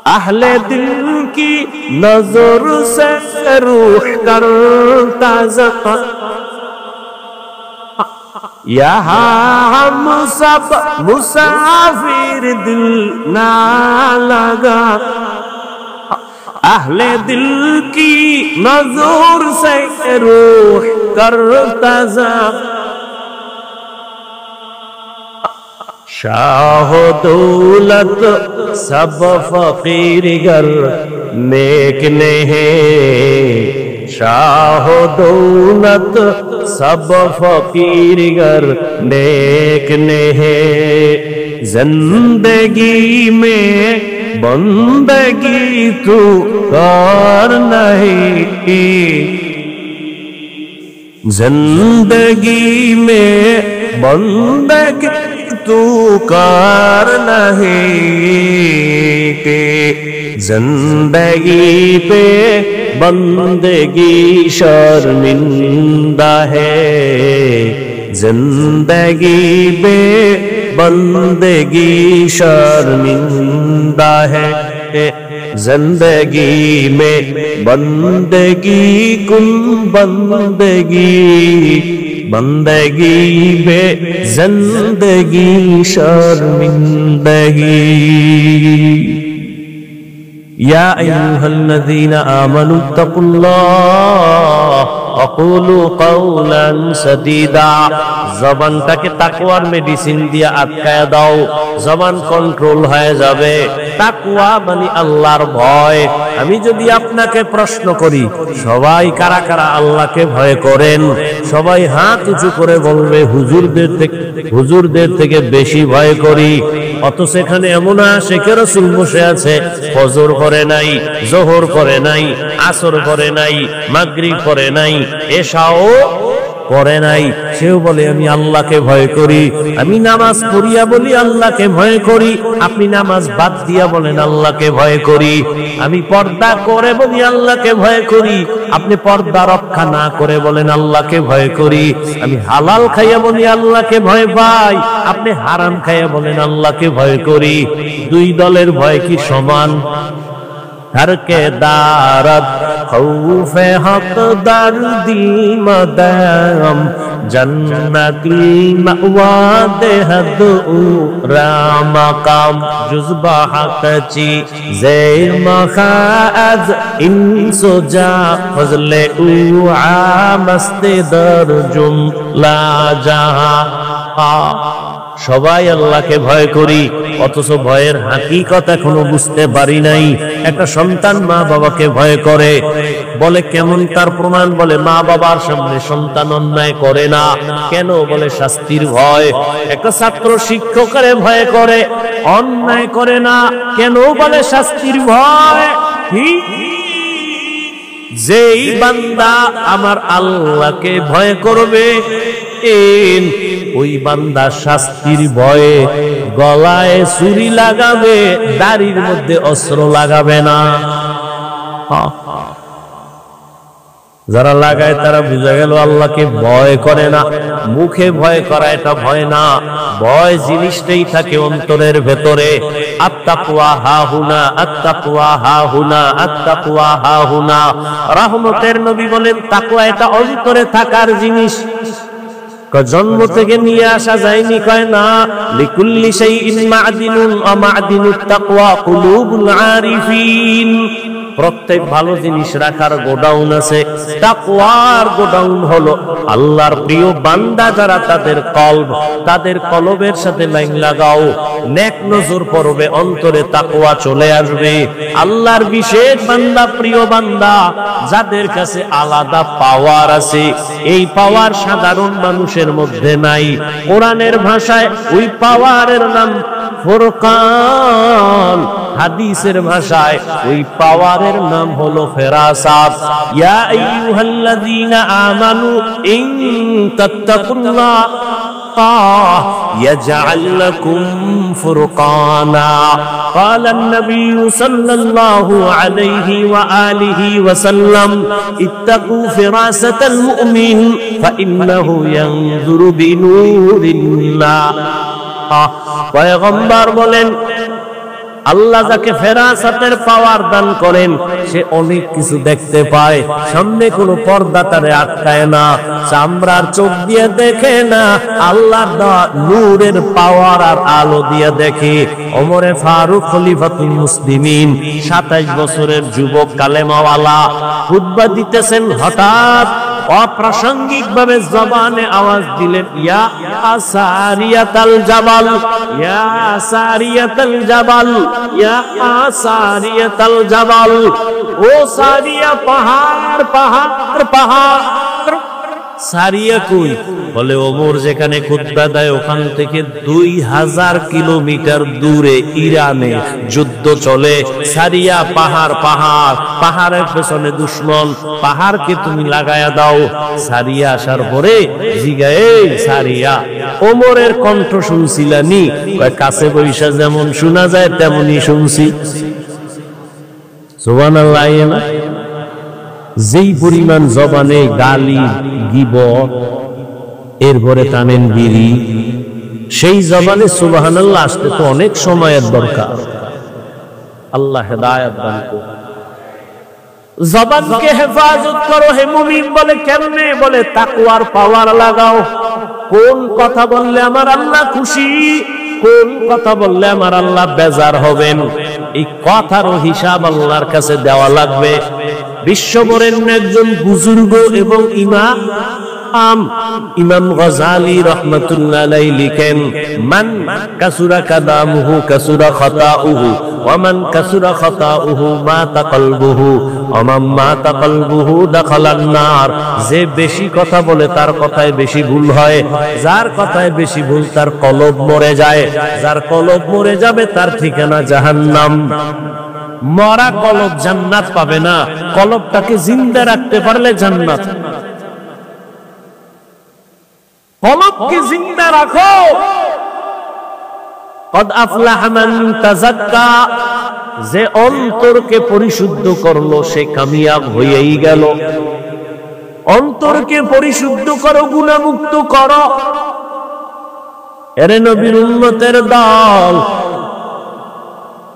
अहले दिल की नजर से रूह करता ज़क़ा, यहाँ हम सब मुसाफिर दिल ना लगा, अहले दिल की नजर से रूह करता ज़क़ा। शाह दौलत सब फकीर गर नेक नहीं, शाह दौलत सब फकीर गर नेक नहीं, जिंदगी में बंदगी तू कर नहीं, जिंदगी में बंदगी तू कर नहीं, के जिंदगी पे बंदगी शर्मिंदा है, जिंदगी पे बंदगी शर्मिंदा है, जिंदगी में बंदगी कुल बंदगी, बंदगी बे जिंदगी शर्मिंदगी। या अय्युहल्लज़ीना आमनु तक़ुल्लाह ওয়াকুলু কাওলান সাদীদা। জবানটাকে তাকওয়ার মেডিসিন দিয়ে আটকায় দাও, জবান কন্ট্রোল হয়ে যাবে। তাকওয়া মানে আল্লাহর ভয়। আমি যদি আপনাকে প্রশ্ন করি, সবাই কারা কারা আল্লাহকে ভয় করেন? সবাই হাত উঁচু করে বলবে হুজুরদের থেকে বেশি ভয় করি। অথচ এখানে এমন আশিকে রাসূল বসে আছে, ফজর করে নাই, যোহর করে নাই, আসর করে নাই, মাগরিব করে নাই, এশাও করে নাই, সেও বলে আমি আল্লাহকে ভয় করি। আমি নামাজ পড়িয়া বলি আল্লাহকে ভয় করি, আপনি নামাজ বাদ দিয়া বলেন আল্লাহকে ভয় করি। আমি পর্দা করে বলি আল্লাহকে ভয় করি, আপনি পর্দা রক্ষা না করে বলেন আল্লাহকে ভয় করি। আমি হালাল খাইয়া বলি আল্লাহকে ভয় পাই, আপনি হারাম খাইয়া বলেন আল্লাহকে ভয় করি। দুই দলের ভয় কি সমান? হরকে দারদ খৌফে হক দর্দি মদাম জন্নতি মাওয়া দেহদ রামাকাম জুজবা হকচি জের মখাজ ইনসুজা ফজলে উআমস্তে দরজুম লা জাহা। সবাই আল্লাহকে ভয় করি, অথচ ভয়ের হাকিকত এখনো বুঝতে পারি নাই। একটা সন্তান মা বাবাকে ভয় করে, বলে কেমন তার প্রমাণ? বলে মা বাবার সামনে সন্তান অন্যায় করে না। কেন? বলে শাস্তির ভয়। একটা ছাত্র শিক্ষকের ভয় করে, অন্যায় করে না। কেন? বলে শাস্তির ভয়। যেই বান্দা আমার আল্লাহকে ভয় করবে, ওই বান্দা শাস্তির ভয়ে গলায় ছুরি লাগাবে, দাড়ির মধ্যে অস্ত্র লাগাবে না। যারা লাগায় তারা বুঝা গেল আল্লাহকে ভয় করে না। মুখে ভয় করা এটা ভয় না, ভয় জিনিসটাই থাকে অন্তরের ভেতরে। আত্তাকওয়া হাহুনা, আত্তাকওয়া হাহুনা, আত্তাকওয়া হাহুনা। রহমতের নবী বলেন তাকওয়া এটা অন্তরে থাকার জিনিস। জন্ম থেকে নিয়ে আসা যায়নি, কয় না। লিকুল্লি শাইইন মা'দিনুন ওয়া মা'দিনুত তাকওয়া কুলুবুল আরিফিন। প্রত্যেক ভালো জিনিস রাখার গোডাউন আছে। তাকওয়ার গোডাউন হলো আল্লাহর প্রিয় বান্দা যারা, তাদের কলবের সাথে লাইন লাগাও, নেক নজর পড়বে, অন্তরে তাকওয়া চলে আসবে। আল্লাহর বিশেষ বান্দা, প্রিয় বান্দা, যাদের কাছে আলাদা পাওয়ার আছে, এই পাওয়ার সাধারণ মানুষের মধ্যে নাই। কোরআনের ভাষায় ওই পাওয়ারের নাম ফুরকান, হাদিসের ভাষায় ওই পাওয়ারের নাম হলো ফেরাসাত। ইয়া আইয়ুহাল্লাযীনা আমানু ইন তাত্তাকুল্লাহ يجعل لكم فرقانا قال النبي صلى الله عليه وآله وسلم اتقوا فراسة المؤمن فإنه ينظر بنور الله। পয়গম্বর বলেন আল্লাহ যাকে ফেরাসাতের পাওয়ার দান করেন, সে অনেক কিছু দেখতে পায়। সামনে কোনো পর্দা তারে আটকায় না, চামড়ার চোখ দিয়ে দেখে না, আল্লাহর দেওয়া নূরের পাওয়ার আর আলো দিয়ে দেখে। ওমরে ফারুক খলিফাতুল মুসলিমিন, 27 বছরের যুবক কালেমাওয়ালা, খুতবা দিতেছেন। হঠাৎ অপ্রাসঙ্গিক ভাবে জবানে আওয়াজ দিলেন, ইয়া সারিয়াতাল জাবাল, ইয়া সারিয়াতাল জাবাল, ইয়া সারিয়াতাল জাবাল। ও সারিয়া, পাহাড় পাহাড় পাহাড়। সারিয়া কই? বলে ওমর যেখানে খুতবা দেয় ওখান থেকে 2000 কিলোমিটার দূরে ইরানে যুদ্ধ চলে। সারিয়া পাহাড় পাহাড়, পাহাড়ের পেছনে দুশমন, পাহাড়কে তুমি লাগায়া দাও। সারিয়া আসার পরে জিগায়ে সারিয়া, ওমরের কণ্ঠ শুনছিলানি? কাছে বৈশা যেমন শোনা যায় তেমনই শুনছি। সুবহানাল্লাহ। যেই পরিমাণ জবানে গালি গীবত, এরপরে টানেন বিড়ি, সেই জবানে সুবহানাল্লাহ আসতে তো অনেক সময়ের দরকার। আল্লাহ হেদায়েত দান করুন। জবানকে হেফাজত করো হে মুমিন। বলে কেমনে? বলে তাকওয়ার পাওয়ার লাগাও। কোন কথা বললে আমার আল্লাহ খুশি, কোন কথা বললে আমার আল্লাহ বেজার হবেন, এই কথারও হিসাব আল্লাহর কাছে দেওয়া লাগবে। বিশ্ববরেণ্য একজন বুজুর্গ এবং ইমাম গজালি রাহমাতুল্লাহ আলাইহি লিখেন, মান কাসুরা কালামুহু কাসুরা খাতাউহু ওয়া মান কাসুরা খাতাউহু মাতা কলবুহু ওয়া মান মাতা কলবুহু দাখালান নার। যে বেশি কথা বলে তার কথায় বেশি ভুল হয়, যার কথায় বেশি ভুল তার কলব মরে যায়, যার কলব মরে যাবে তার ঠিকানা জাহান্নাম। মরা কলব জান্নাত পাবে না, কলবটাকে জিন্দা রাখতে পারলে জান্নাত। কলবকে জিন্দা রাখো। কদ আফলাহা মান তাযাক্কা, যে অন্তরকে পরিশুদ্ধ করলো সে কামিয়াব হয়েই গেল। অন্তরকে পরিশুদ্ধ করো, গুনাহমুক্ত করো। এরে নবীর উম্মতের দল,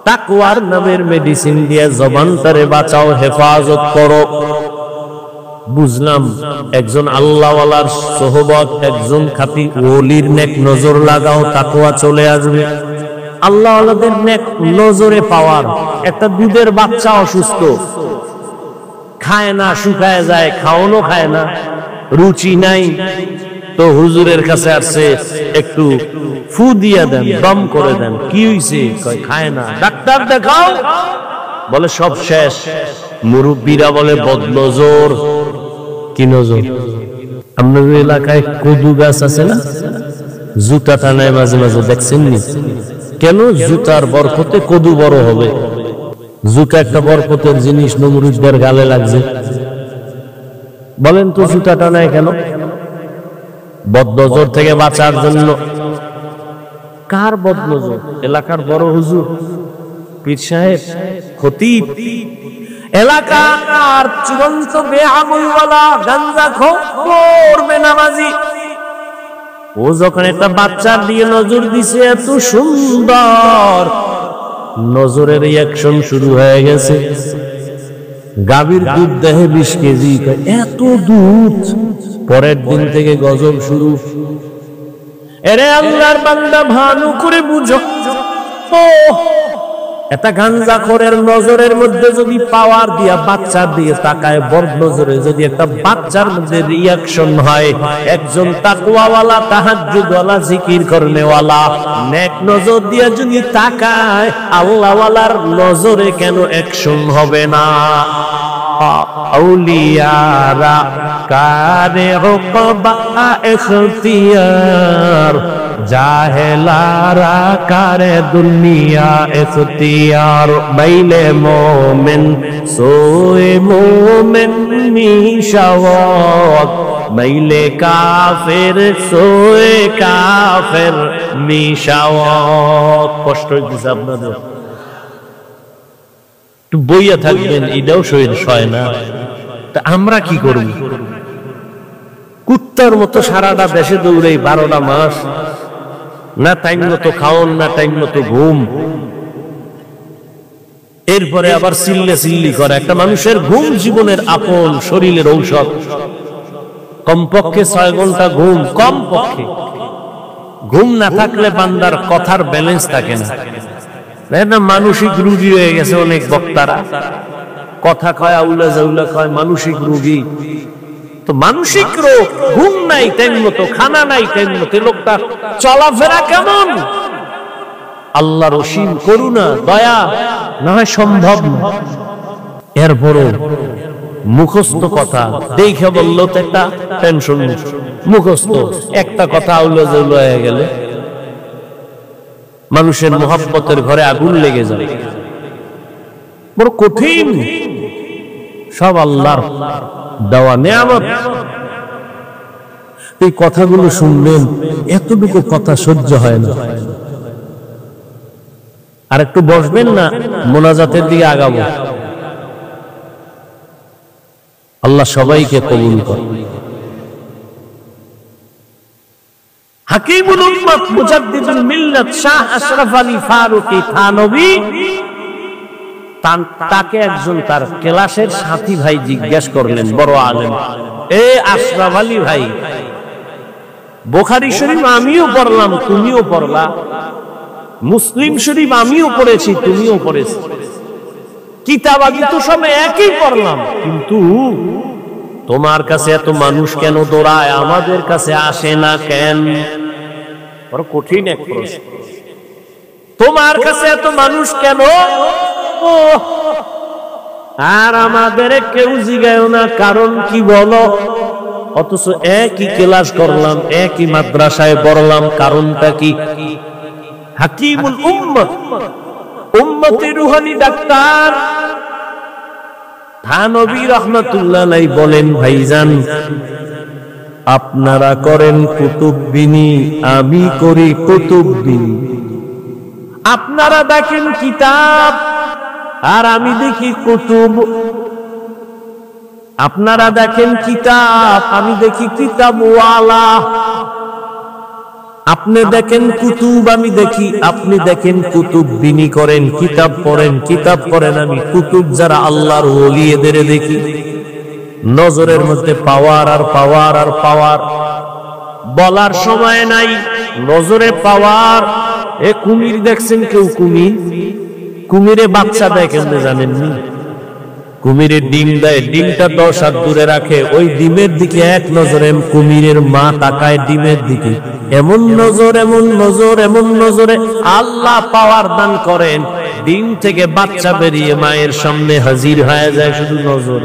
তাকওয়ার নামের মেডিসিন দিয়ে জবানটারে বাঁচাও, হেফাজত করো। বুঝলাম একজন আল্লাহওয়ালার সোহবত, একজন খাঁটি ওলির নেক নজর লাগাও, তাকওয়া চলে আসবে। আল্লাহওয়ালাদের নেক নজরে পাওয়ার। একটা দুধের বাচ্চা অসুস্থ, খায় না, শুকায় যায়, খাওয়ানো খায় না, রুচি নাই, তো হুজুরের কাছে আসছে, একটু ফু দিয়া দেন, দম করে দেন। কি হইছে? কয় খায় না। ডাক্তার দেখাও। বলে সব শেষ। মুরব্বীরা বলে বদনজর। কি নজর? আপনাদের এলাকায় কদু গাছ আছে না? জুতা টানায় মাঝে মাঝে, দেখছেন নি? কেন? জুতার বরকতে কদু বড় হবে। জুতা একটা বরকতের জিনিস, নমরুদদের গালে লাগছে। বলেন তো জুতা টানায় কেন? বদনজর থেকে বাঁচার জন্য। কার বদনজর? এলাকার বড় হুজুর, পীর সাহেব, খতিব, এলাকার চূড়ান্ত বেআমলওয়ালা, গাঞ্জাখোর, বেনামাজি। ও যখন একটা বাচ্চার দিয়ে নজর দিছে, এত সুন্দর, নজরের রিঅ্যাকশন শুরু হয়ে গেছে। গাভীর দুধ দেহে 20 কেজি, এত দুধ। পরের দিন থেকে গজব শুরু। এরে আল্লাহর বান্দা, ভালো করে বুঝো, এটা গাঞ্জাখোরের নজরের মধ্যে যদি পাওয়ার দিয়া বাচ্চার দিয়ে তাকায়, বড় নজরে যদি একটা বাচ্চার মধ্যে রিঅ্যাকশন হয়, একজন তাকওয়াওয়ালা, তাহাজ্জুদওয়ালা, জিকির করনেওয়ালা নেক নজর দিয়া যদি তাকায়, আল্লাহওয়ালার নজরে কেন অ্যাকশন হবে না? আউলিয়ারা কারে উকবা ইখতিয়ার, জাহেলারা কারে দুনিয়া ইখতিয়ার। মাইলে মোমেন সোয়ে মোমেন মিশাওয়াত, মাইলে কাফের সোয়ে কাফের মিশাওয়াত। কষ্ট হইতেছে আপনাদের? একটু বইয়া থাকবেন, এটাও শরীর সয় না। তা আমরা কি করব? কুত্তার মতো সারাটা দেশে দৌড়াই 12টা মাস, না টাইম মতো খাওন, না টাইম মতো ঘুম। এরপরে আবার চিল্লি করে। একটা মানুষের ঘুম জীবনের আপন, শরীরের ঔষধ। কমপক্ষে 6 ঘন্টা ঘুম, কমপক্ষে। ঘুম না থাকলে বান্দার কথার ব্যালেন্স থাকে না। মানসিক রোগী হয়ে গেছে অনেক বক্তারা, কথা কয় আউলা জাউলা কয়, মানসিক রোগী। তো মানসিক রোগ, ঘুম নাই টাইম মতো, খানা নাই টাইম মতো, লোকটা চলাফেরা কেমন? আল্লাহর অসীম করুণা, দয়া না হয় সম্ভব না। এরপরও মুখস্থ কথা দেখে বললো তো একটা টেনশন, মুখস্থ একটা কথা আউলা জাউলা হয়ে গেলে মানুষের মোহাব্বতের ঘরে আগুন লেগে যায়। বড় কঠিন। সব আল্লাহর দেওয়া নেয়ামত। এই কথাগুলো শুনলেন, এতটুকু কথা সহ্য হয় না। আর একটু বসবেন না, মোনাজাতের দিকে আগাবো। আল্লাহ সবাইকে কবুল করে। হাকিমুল উম্মাত, মুজাদ্দিদুল মিল্লাত, শাহ আশরাফ আলী ফারুকী থানভী, তাকে একজন তার ক্লাসের সাথী ভাই জিজ্ঞেস করলেন, বড় আলেম, এ আশরাফ আলী ভাই, বুখারী শরীফ আমিও পড়লাম, তুমিও পড়লা, মুসলিম শরীফ আমিও পড়েছি, তুমিও পড়েছি, কিতাব আদি তো সব একই পড়লাম, কিন্তু তোমার কাছে এত মানুষ কেন দৌড়ায়, আমাদের কাছে আসে না কেন? বড় কঠিন এক প্রশ্ন। তোমার কাছে এত মানুষ কেন আর আমাদের কেউ জিগায়ও না, কারণ কি বলো? অথচ একই ক্লাস করলাম, একই মাদ্রাসায় পড়লাম, কারণটা কি? হাকিমুল উম্মত, উম্মতের রুহানি ডাক্তার থানবী রাহমাতুল্লাহ আলাইহি বলেন, ভাইজান আপনারা করেন কুতুববিনী, আমি করি কুতুববিনী। আপনারা দেখেন কিতাব আর আমি দেখি কুতুব। আপনারা দেখেন কিতাব, আমি দেখি কিতাবওয়ালা। আপনি দেখেন কুতুব, আমি দেখি, আপনি দেখেন কুতুব বিনি করেন, কিতাব পড়েন, কিতাব পড়েন, আমি কুতুব যারা আল্লাহর ওলি এদের দেখি। নজরের মধ্যে পাওয়ার আর পাওয়ার আর পাওয়ার, বলার সময় নাই। নজরে পাওয়ার। এ কুমির দেখছেন কেউ? কুমির, কুমিরে বাচ্চা দেয় কেমনে জানেননি? কুমিরের ডিম দেয়, ডিমটা 10 হাত দূরে রাখে, ওই ডিমের দিকে এক নজরে কুমিরের মা তাকায় ডিমের দিকে। এমন নজর, এমন নজর, এমন নজরে আল্লাহ পাওয়ার দান করেন, ডিম থেকে বাচ্চা বেরিয়ে মায়ের সামনে হাজির হয়ে যায় শুধু নজর।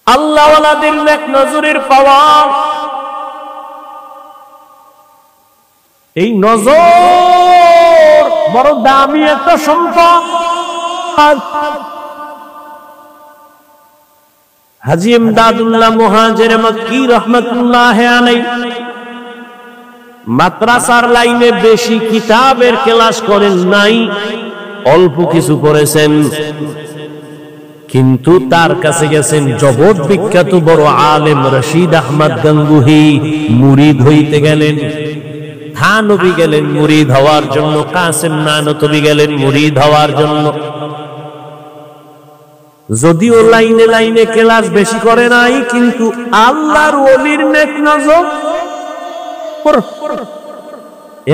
আল্লাহওয়ালাদের এক নজরের পাওয়ার। এই নজর বড় দামি একটা সম্পদ। হাজী ইমদাদুল্লাহ মুহাজির মক্কি রাহমাতুল্লাহ আলাইহি মাদ্রাসার লাইনে বেশি কিতাবের ক্লাস করেন নাই, অল্প কিছু পড়েছেন, কিন্তু তার কাছে গেছেন জগৎ বিখ্যাত বড় আলেম রশিদ আহমদ গঙ্গুহি, মুরিদ হইতে গেলেন। থানবী গেলেন মুরিদ হওয়ার জন্য, কাসেম নানতবী গেলেন মুরিদ হওয়ার জন্য। যদিও লাইনে লাইনে ক্লাস বেশি করে নাই, কিন্তু আল্লাহর ওলির নেক নজর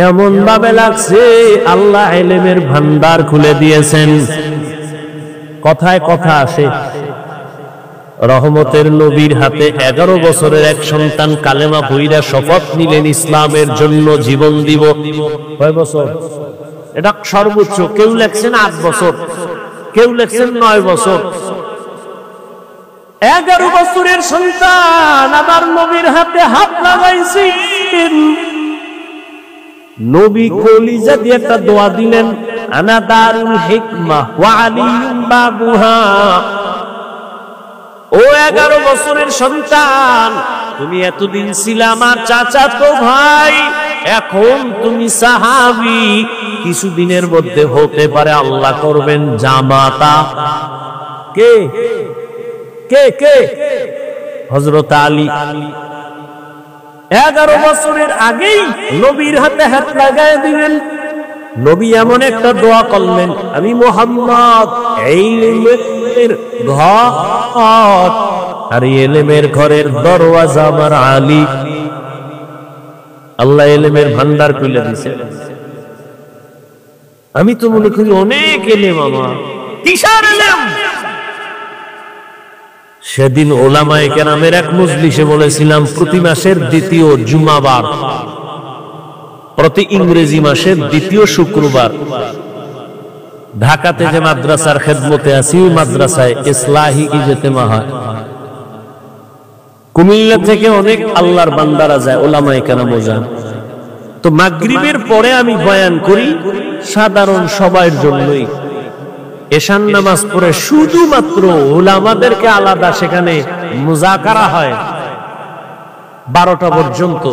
এমন ভাবে লাগছে আল্লাহ ইলমের ভান্ডার খুলে দিয়েছেন। কথায় কথা আসে, রহমতের নবীর হাতে 11 বছরের এক সন্তান কালেমা পড়িয়া শপথ নিলেন ইসলামের জন্য জীবন দিব। কয় বছর? এটা সর্বোচ্চ। কেউ লেখছেন 8 বছর, কেউ লেখছেন 9 বছর। 11 বছরের সন্তান আমার নবীর হাতে হাত লাগাইছেন। নবী কলিজা দিয়ে একটা দোয়া দিলেন, আনা দারুল হিকমাহ ওয়া আলিয়ুম বাবুহা। ও 11 বছরের সন্তান, তুমি এতদিন ছিলে আমার চাচাতো ভাই, এখন তুমি সাহাবী, কিছুদিনের মধ্যে হতে পারে আল্লাহ করবেন জামাতা। কে কে কে? হযরত আলী। 11 বছরের আগেই নবীর হাতে হাত লাগায় দিলেন। নবী এমন একটা দোয়া করলেন, আমি মুহাম্মদ ইলমের ঘর আর ইলমের ঘরের দরওয়াজা আমার আলী। আল্লাহ ইলমের ভান্ডার খুলে দিয়েছে। আমি তো মনে করি অনেক ইলম আমার, কিসের ইলম? সেদিন ওলামায়ে কেরামের এক মজলিসে বলেছিলাম, প্রতি মাসের দ্বিতীয় জুমাবার, প্রতি ইংরেজি মাসের দ্বিতীয় শুক্রবার ঢাকাতে যে মাদ্রাসার খেদমতে আছি, ওই মাদ্রাসায় ইসলাহি ইজতেমা হয়। কুমিল্লা থেকে অনেক আল্লাহর বান্দারা যায়, ওলামায়ে কেরাম যান। তো মাগরিবের পরে আমি বয়ান করি সাধারণ সবার জন্যই। এশার নামাজ পড়ে শুধুমাত্র ওলামাদেরকে আলাদা সেখানে মুজাকারা হয় 12টা পর্যন্ত।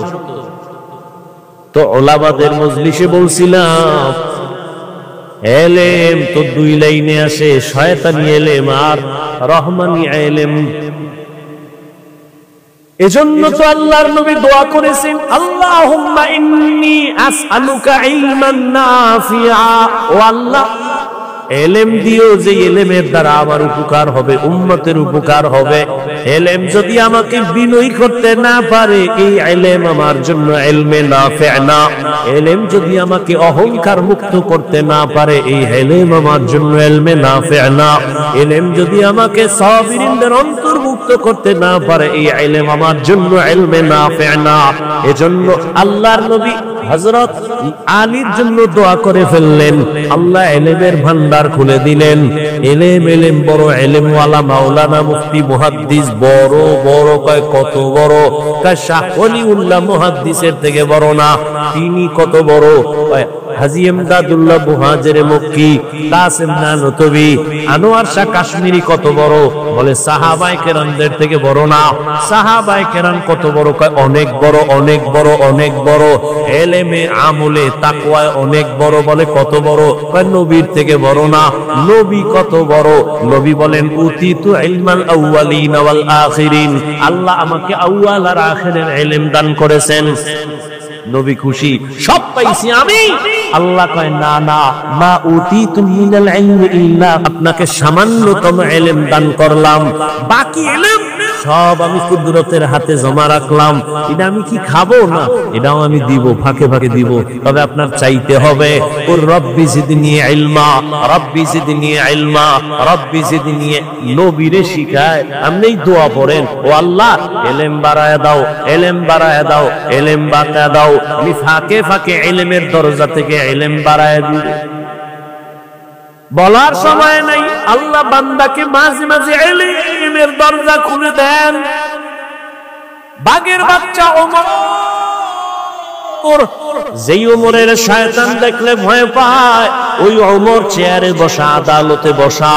তো ওলামাদের মজলিসে বলছিলাম, এলেম তো 2 লাইনে আসে, শয়তানি এলেম আর রহমানি এলেম। এজন্য তো আল্লাহর নবী দোয়া করেছেন, আল্লাহুম্মা ইন্নী আসআলুকা ইলমান নাফিআ। ও আল্লাহ, এলেম দিও যে এলেমের দ্বারা আমার উপকার হবে, উম্মতের উপকার হবে। এলেম যদি আমাকে বিনয়ী করতে না পারে, এই এলেম আমার জন্য ইলমে নাফি না। এলেম যদি আমাকে অহংকার মুক্ত করতে না পারে, এই এলেম আমার জন্য ইলমে নাফি না। এলেম যদি আমাকে সাবিরিনদের অন্তর্ভুক্ত করতে না পারে, এই ইলম আমার জন্য ইলমে নাফি না। এজন্য আল্লাহর নবী হযরত আলীর জন্য দোয়া করে ফেললেন, আল্লাহ ইলমের ভান্ডার খুলে দিলেন। ইলম বড়, ইলমওয়ালা মাওলানা মুফতি মুহাদ্দিস বড় বড়, কয় কত বড়? কয় শাহ ওলিউল্লাহ মুহাদ্দিসের থেকে বড় না। তিনি কত বড়? হাজী ইমদাদুল্লাহ মুহাজিরে মক্কি, কাসিম নানতবি, আনোয়ার শাহ কাশ্মীরি কত বড়? বলে সাহাবায়ে কেরামদের থেকে বড় না। সাহাবায়ে কেরাম কত বড়? কয় অনেক বড়, অনেক বড়, অনেক বড়। ইলমে আমলে তাকওয়ায় অনেক বড়। বলে কত বড়? কয় নবীর থেকে বড় না। নবী কত বড়? নবী বলেন উতিতু ইলমাল আউয়ালিন ওয়াল আখিরিন, আল্লাহ আমাকে আউয়াল আর আখিরের ইলম দান করেছেন। নবী খুশি, সব পাইছি আমি। আল্লাহ কয় না না, মা উতিতুম মিনাল ইলমি ইল্লা, আপনাকে সামান্যতম ইলম দান করলাম, বাকি ইলম সব আমি কুদরতের হাতে জমা রাখলাম। এটা আমি কি খাবো না? এটাও আমি দিব, ফাঁকে ফাঁকে দিব। তবে আপনার চাইতে হবে। ওর রব্বি জিদনি ইলমা, রব্বি জিদনি ইলমা, রব্বি জিদনি। নবীরে শিখায় আপনি দোয়া পড়েন, ও আল্লাহ ইলম বাড়ায় দাও, ইলম বাড়ায় দাও, ইলম বাড়ায় দাও। আমি ফাঁকে ফাঁকে ইলমের দরজা থেকে ইলম বাড়ায় দিব। বলার সময় নাই, আল্লাহ বান্দাকে মাঝে মাঝে ইলমের দরজা খুলে দেন। বাগের বাচ্চা ওমর, যেই ওমরের শয়তান দেখলে ভয় পায়, ওই ওমর চেয়ারে বসা, আদালতে বসা।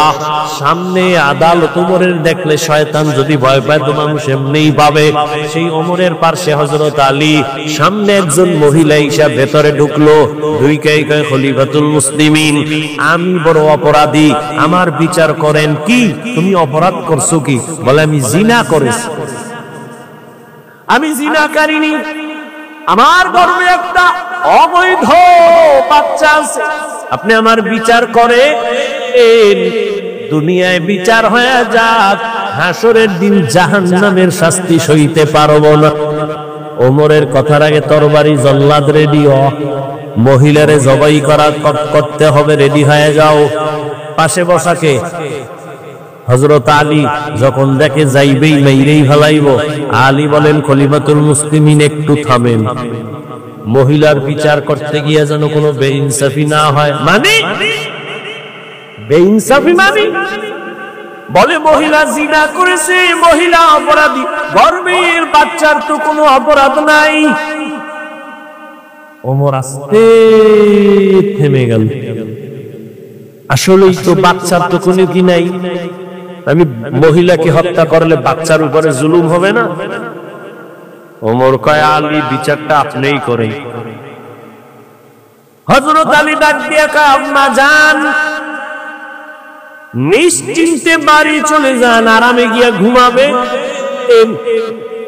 সামনে আদালত ওমরের দেখলে শয়তান যদি ভয় পায় তো মানুষ এমনিই পাবে। সেই ওমরের পাশে হযরত আলী, সামনে একজন মহিলা ঈশা ভেতরে ঢুকলো। দুই কয় খলিফাতুল মুসলিমিন, আমি বড় অপরাধী, আমার বিচার করেন। কি তুমি অপরাধ করছো কি? বলে আমি জিনা করেছি। আমি জিনা করিনি, আমার গর্ভে একটা অবৈধ বাচ্চা আছে। আপনি আমার বিচার করে দুনিয়ায় বিচার হয়ে যাক, হাসরের দিন জাহান্নামের শাস্তি সইতে পারবো না। ওমরের কথার আগে তরবারি জল্লাদ রেডি হ, মহিলারে জবাই করতে হবে, রেডি হয়ে যাও। পাশে বসাকে হযরত আলী যখন দেখে যাইবেই মেইরেই ফেলাইব, আলী বলেন খলিফাতুল মুসলিমিন একটু থামেন, মহিলার বিচার করতে গিয়ে যেন কোনো বেইনসাফি না হয়। মানে বেইনসাফি মানে? বলে মহিলা জিনা করেছে, মহিলা অপরাধী, গর্ভের বাচ্চার তো কোনো অপরাধ নাই। ওমর আস্তে থেমে গেল। আসলেই তো বাচ্চার তো কোনো কি নাই। আমি মহিলাকে হত্যা করলে বাচ্চার উপরে জুলুম হবে না? ওমর কয় আলী বিচারটা আপনিই করেন। হযরত আলী ডাক দিয়া কয় আম্মা জান, নিশ্চিন্তে বাড়ি চলে যান, আরামে গিয়া ঘুমাবে।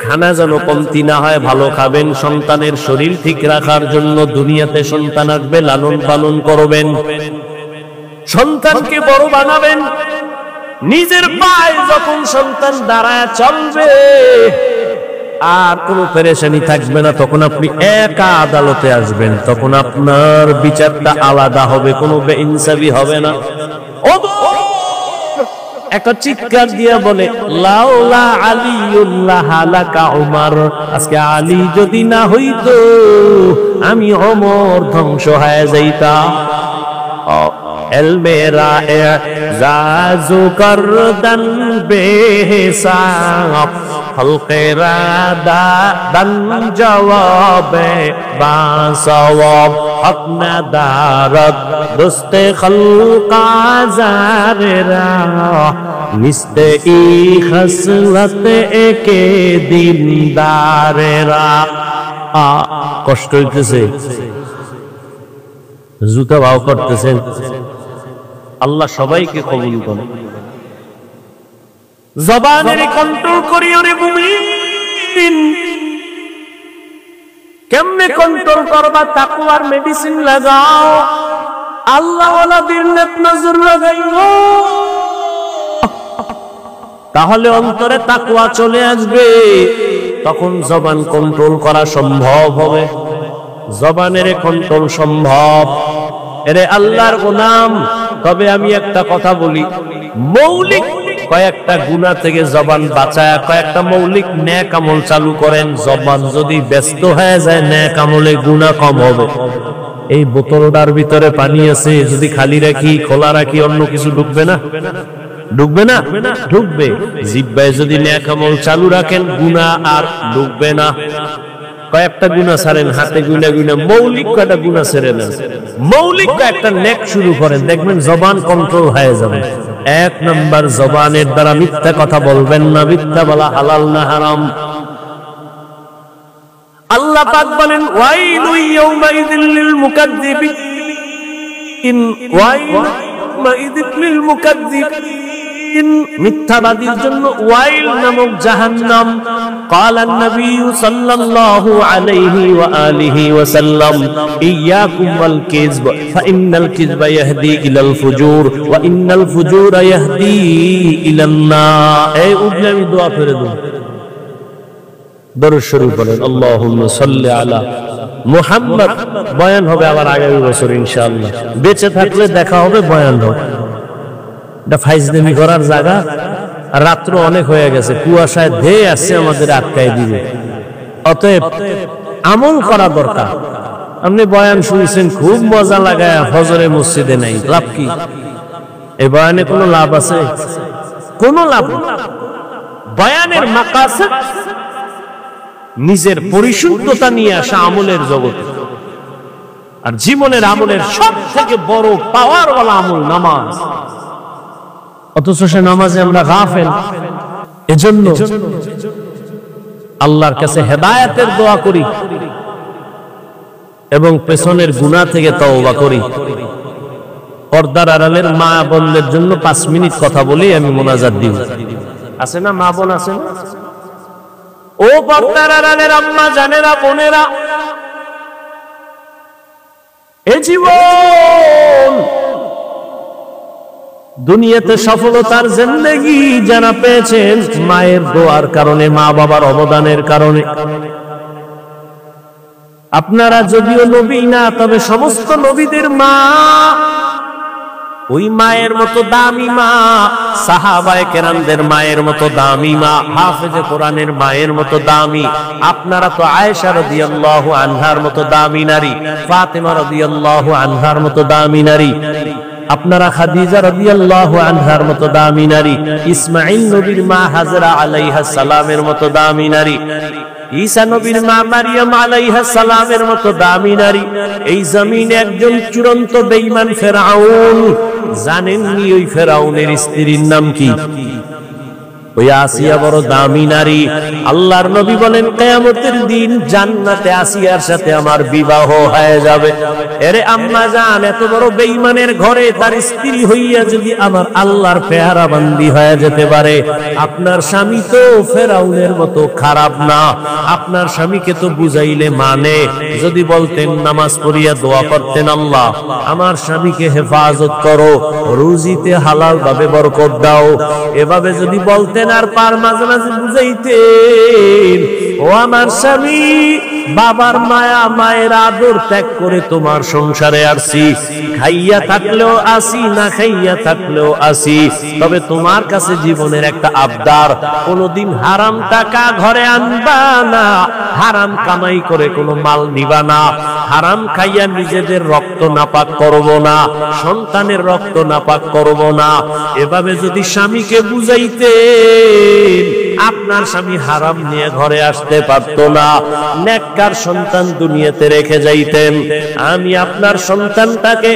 খানা যেন কমতি না হয়, ভালো খাবেন। সন্তানের শরীর ঠিক রাখার জন্য দুনিয়াতে সন্তান আসবে, লালন পালন করবেন, সন্তানকে বড় বানাবেন। নিজের পায়ে যখন সন্তান দাঁড়ায় চলবে, আর কোনো পেরেশানি থাকবে না, তখন আপনি একা আদালতে আসবেন, তখন আপনার বিচারটা আলাদা হবে, কোনো বেইনসাফি হবে না। একটা চিৎকার দিয়া বলে লাউলা আলিউল্লাহ লাকা উমর, আজকে আলী যদি না হইতো আমি ওমর ধ্বংস হয়ে যাইতাম। এলমেরা জাজু করদন বেহিসাব, হলকেরা দান জওয়াবে বাসওয়াব, হক না দারদ দোস্তে খলকা জারেরা, নিস্তে ই খসলত একে দিনদারেরা। কষ্ট হইতেছে, জুতা ভাও করতেছেন। আল্লাহ সবাইকে কবুল করে। জবানের কন্ট্রোল করিও রে মুমিন। কেমনে কন্ট্রোল করবা? তাকওয়ার মেডিসিন লাগাও, আল্লাহ ওয়ালাদের নেক নজর লাগাইও। তাহলে অন্তরে তাকওয়া চলে আসবে, তখন জবান কন্ট্রোল করা সম্ভব হবে। জবানের কন্ট্রোল সম্ভব। এরে আল্লাহর গোলাম, তবে আমি একটা কথা বলি, মৌলিক কয়েকটা গুনাহ থেকে জবান বাঁচায়া কয়েকটা মৌলিক নেক আমল চালু করেন। জবান যদি ব্যস্ত হয়ে যায়, নেক আমলে গুনাহ কম হবে। এই বোতলটার ভিতরে পানি আছে, যদি খালি রাখি, খোলা রাখি, অন্য কিছু ঢুকবে না? ঢুকবে না? ঢুকবে। জিহ্বায় যদি নেক আমল চালু রাখেন, গুনাহ আর ঢুকবে না। কয়েকটা গুনাহ ছাড়েন, হাতে গুনা গুনা মৌলিক কয়েকটা গুনাহ ছেড়ে নেন, মৌলিক কয়েকটা নেক শুরু করেন, দেখবেন জবান কন্ট্রোল হয়ে যাবে। এক নাম্বার, জবানের দ্বারা মিথ্যা কথা বলবেন না। মিথ্যা বলা হালাল না হারাম। আল্লাহ পাক বলেন, ওয়াইলু ইয়াউমাইযিল লিল মুকাদ্দিবিন, ওয়াইলু ইয়াউমাইযিল লিল মুকাদ্দিবিন, মিথ্যাবাদীর জন্য ওয়াইল নামক জাহান্নাম। ক্বালা নবী সাল্লাল্লাহু আলাইহি ওয়া আলিহি ওয়াসাল্লাম, ইয়াকুম ওয়াল কিযব ফাইন্নাল কিযবা ইয়াহদি ইলাল ফুজুর ওয়া ইন্নাল ফুজুরা ইয়াহদি ইলান নার। এই উগলামি দোয়া করে দেন, দরুদ শরীফ পড়েন, আল্লাহুম্মা সাল্লি আলা মুহাম্মদ। বয়ান হবে আবার আগামী বছর ইনশাআল্লাহ, বেঁচে থাকলে দেখা হবে, বয়ান হবে। এটা ফাইজলামি করার জায়গা। রাত্র অনেক হয়ে গেছে, কুয়াশায় ধেয়ে আসছে, আমাদের আটকায় দিবে। অতএব আমল করা দরকার। আপনি বয়ান শুনছেন, খুব মজা লাগায়, ফজরে মসজিদে নাই, লাভ কি? এই বয়ানে কোনো লাভ আছে? কোনো লাভ নেই। বয়ানের মাকাসদ নিজের পরিশুদ্ধতা নিয়ে আসা আমলের জগতে। আর জীবনের আমলের সব থেকে বড় পাওয়ারওয়ালা আমল নামাজ। অথচ সে নামাজে আমরা গাফেল। এজন্য আল্লাহর কাছে হেদায়েতের দোয়া করি এবং পেছনের গুনাহ থেকে তওবা করি। পর্দার আড়ালের মা বোনদের জন্য 5 মিনিট কথা বলি, আমি মোনাজাত দিব। আছে না মা বোন? আছে না? ও পর্দার আড়ালের আম্মা জানেরা, বোনেরা, এ জীবন দুনিয়াতে সফলতার জিন্দেগি যারা পেয়েছেন মায়ের দোয়ার কারণে, মা বাবার অবদানের কারণে। আপনারা যদিও নবী না, তবে সমস্ত নবীদের মা ওই মায়ের মতো দামি মা, সাহাবায়ে কেরামদের মায়ের মতো দামি মা, হাফেজে কোরআনের মায়ের মতো দামি। আপনারা তো আয়েশা রাদিয়াল্লাহু আনহার মতো দামি নারী, ফাতেমা রাদিয়াল্লাহু আনহার মতো দামি নারী, আপনারা খাদিজা রাদিয়াল্লাহু আনহার মতো দামি নারী, ইসমাঈল নবীর মা হাজরা আলাইহা সালামের মতো দামি নারী, ঈসা নবীর মা মারিয়াম আলাইহা সালামের মতো দামি নারী। এই জমিনে একজন চূড়ান্ত বেঈমান ফেরাউন, জানেননি ওই ফেরাউনের স্ত্রীর নাম কি? ওই আসিয়া বড় দামি নারী। আল্লাহর নবী বলেন, কিয়ামতের দিন জান্নাতে আসিয়ার সাথে আমার বিবাহ হয়ে যাবে। এরে আম্মা জান, এত বড় বেঈমানের ঘরে তার স্ত্রী হইয়া যদি আমার আল্লাহর পেয়ারা বান্দি হয়ে যেতে পারে, আপনার স্বামী তো ফেরাউনের মতো খারাপ না। আপনার স্বামীকে তো বুঝাইলে মানে। যদি বলতেন, নামাজ পড়িয়া দোয়া করতেন, আল্লাহ আমার স্বামীকে হেফাজত করো, রুজিতে হালাল ভাবে বরকত দাও, এভাবে যদি বলতেন, আর পার মাঝে মাঝে বুঝাইতেন, ও আমার স্বামী, বাবার মায়া মায়ের আদর ত্যাগ করে তোমার সংসারে আসছি, খাইয়া থাকলেও আসি, না খাইয়া থাকলেও আসি, তবে তোমার কাছে জীবনের একটা আবদার, কোনদিন হারাম টাকা ঘরে আনবা না, হারাম কামাই করে কোনো মাল নিবা না, হারাম খাইয়া নিজেদের রক্ত নাপাক করব না, সন্তানের রক্ত নাপাক করব না। এভাবে যদি স্বামীকে বুঝাইতেন, আপনার স্বামী হারাম নিয়ে ঘরে আসতে পারত না, নেককার সন্তান দুনিয়াতে রেখে যাইতেন। আমি আপনার সন্তানটাকে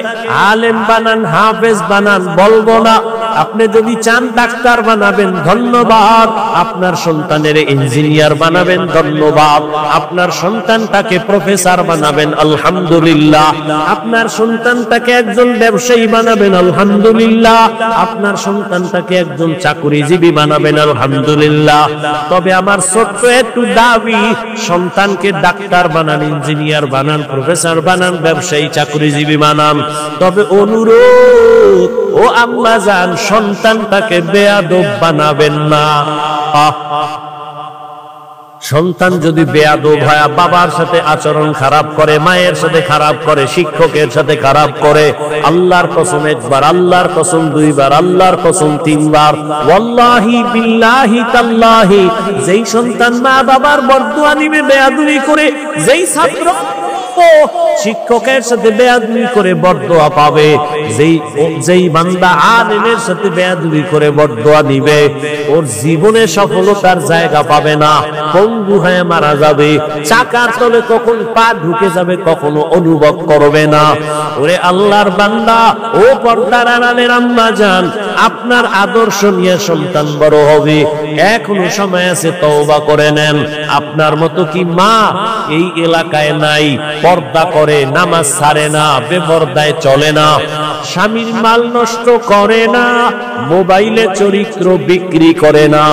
আলেম বানান, হাফেজ বানান বলবো না। আপনি যদি চান ডাক্তার বানাবেন, ধন্যবাদ। আপনার সন্তানের ইঞ্জিনিয়ার বানাবেন, ধন্যবাদ। আপনার সন্তানটাকে প্রফেসর বানাবেন, আলহামদুলিল্লাহ। আপনার সন্তানটাকে একজন ব্যবসায়ী বানাবেন, আলহামদুলিল্লাহ। আপনার সন্তানটাকে একজন চাকরিজীবী বানাবেন, আলহামদুলিল্লাহ। তবে আমার ছোট্ট একটু দাবি, সন্তানকে ডাক্তার বানান, ইঞ্জিনিয়ার বানান, প্রফেসর বানান, ব্যবসায়ী চাকরিজীবী বানান। তবে অনুরোধ, ও আম্মা জান, সন্তানটাকে বেয়াদব বানাবেন না। সন্তান যদি বেয়াদব হয়, বাবার সাথে আচরণ খারাপ করে, মায়ের সাথে খারাপ করে, শিক্ষকের সাথে খারাপ করে, আল্লাহর কসম একবার, আল্লাহর কসম দুইবার, আল্লাহর কসম তিনবার, ওয়াল্লাহি বিল্লাহি তাল্লাহি, যেই সন্তান মা বাবার বরদুয়া নিবে বেয়াদবি করে, যেই ছাত্র শিক্ষকের সাথে বেয়াদবি করে বরদোয়া পাবে, যেই বান্দা আলেমের সাথে বেয়াদবি করে বরদোয়া নিবে, ওর জীবনে সফলতার জায়গা পাবে না, পঙ্গু হয়ে মারা যাবে, চাকার তলে কখন পা ঢুকে যাবে কখনো অনুভব করবে না। ওরে আল্লাহর বান্দা, ও পর্দার আড়ালের আম্মা জান, আপনার আদর্শ নিয়ে সন্তান বড় হবে, এখনো সময় আছে, তওবা করে নেন। আপনার মতো কি মা এই এলাকায় নাই? পর্দা করে, নামাজ ছাড়ে না, বেপরদায় চলে না, স্বামীর মাল নষ্ট করে না, মোবাইলে চরিত্র বিক্রি করে না।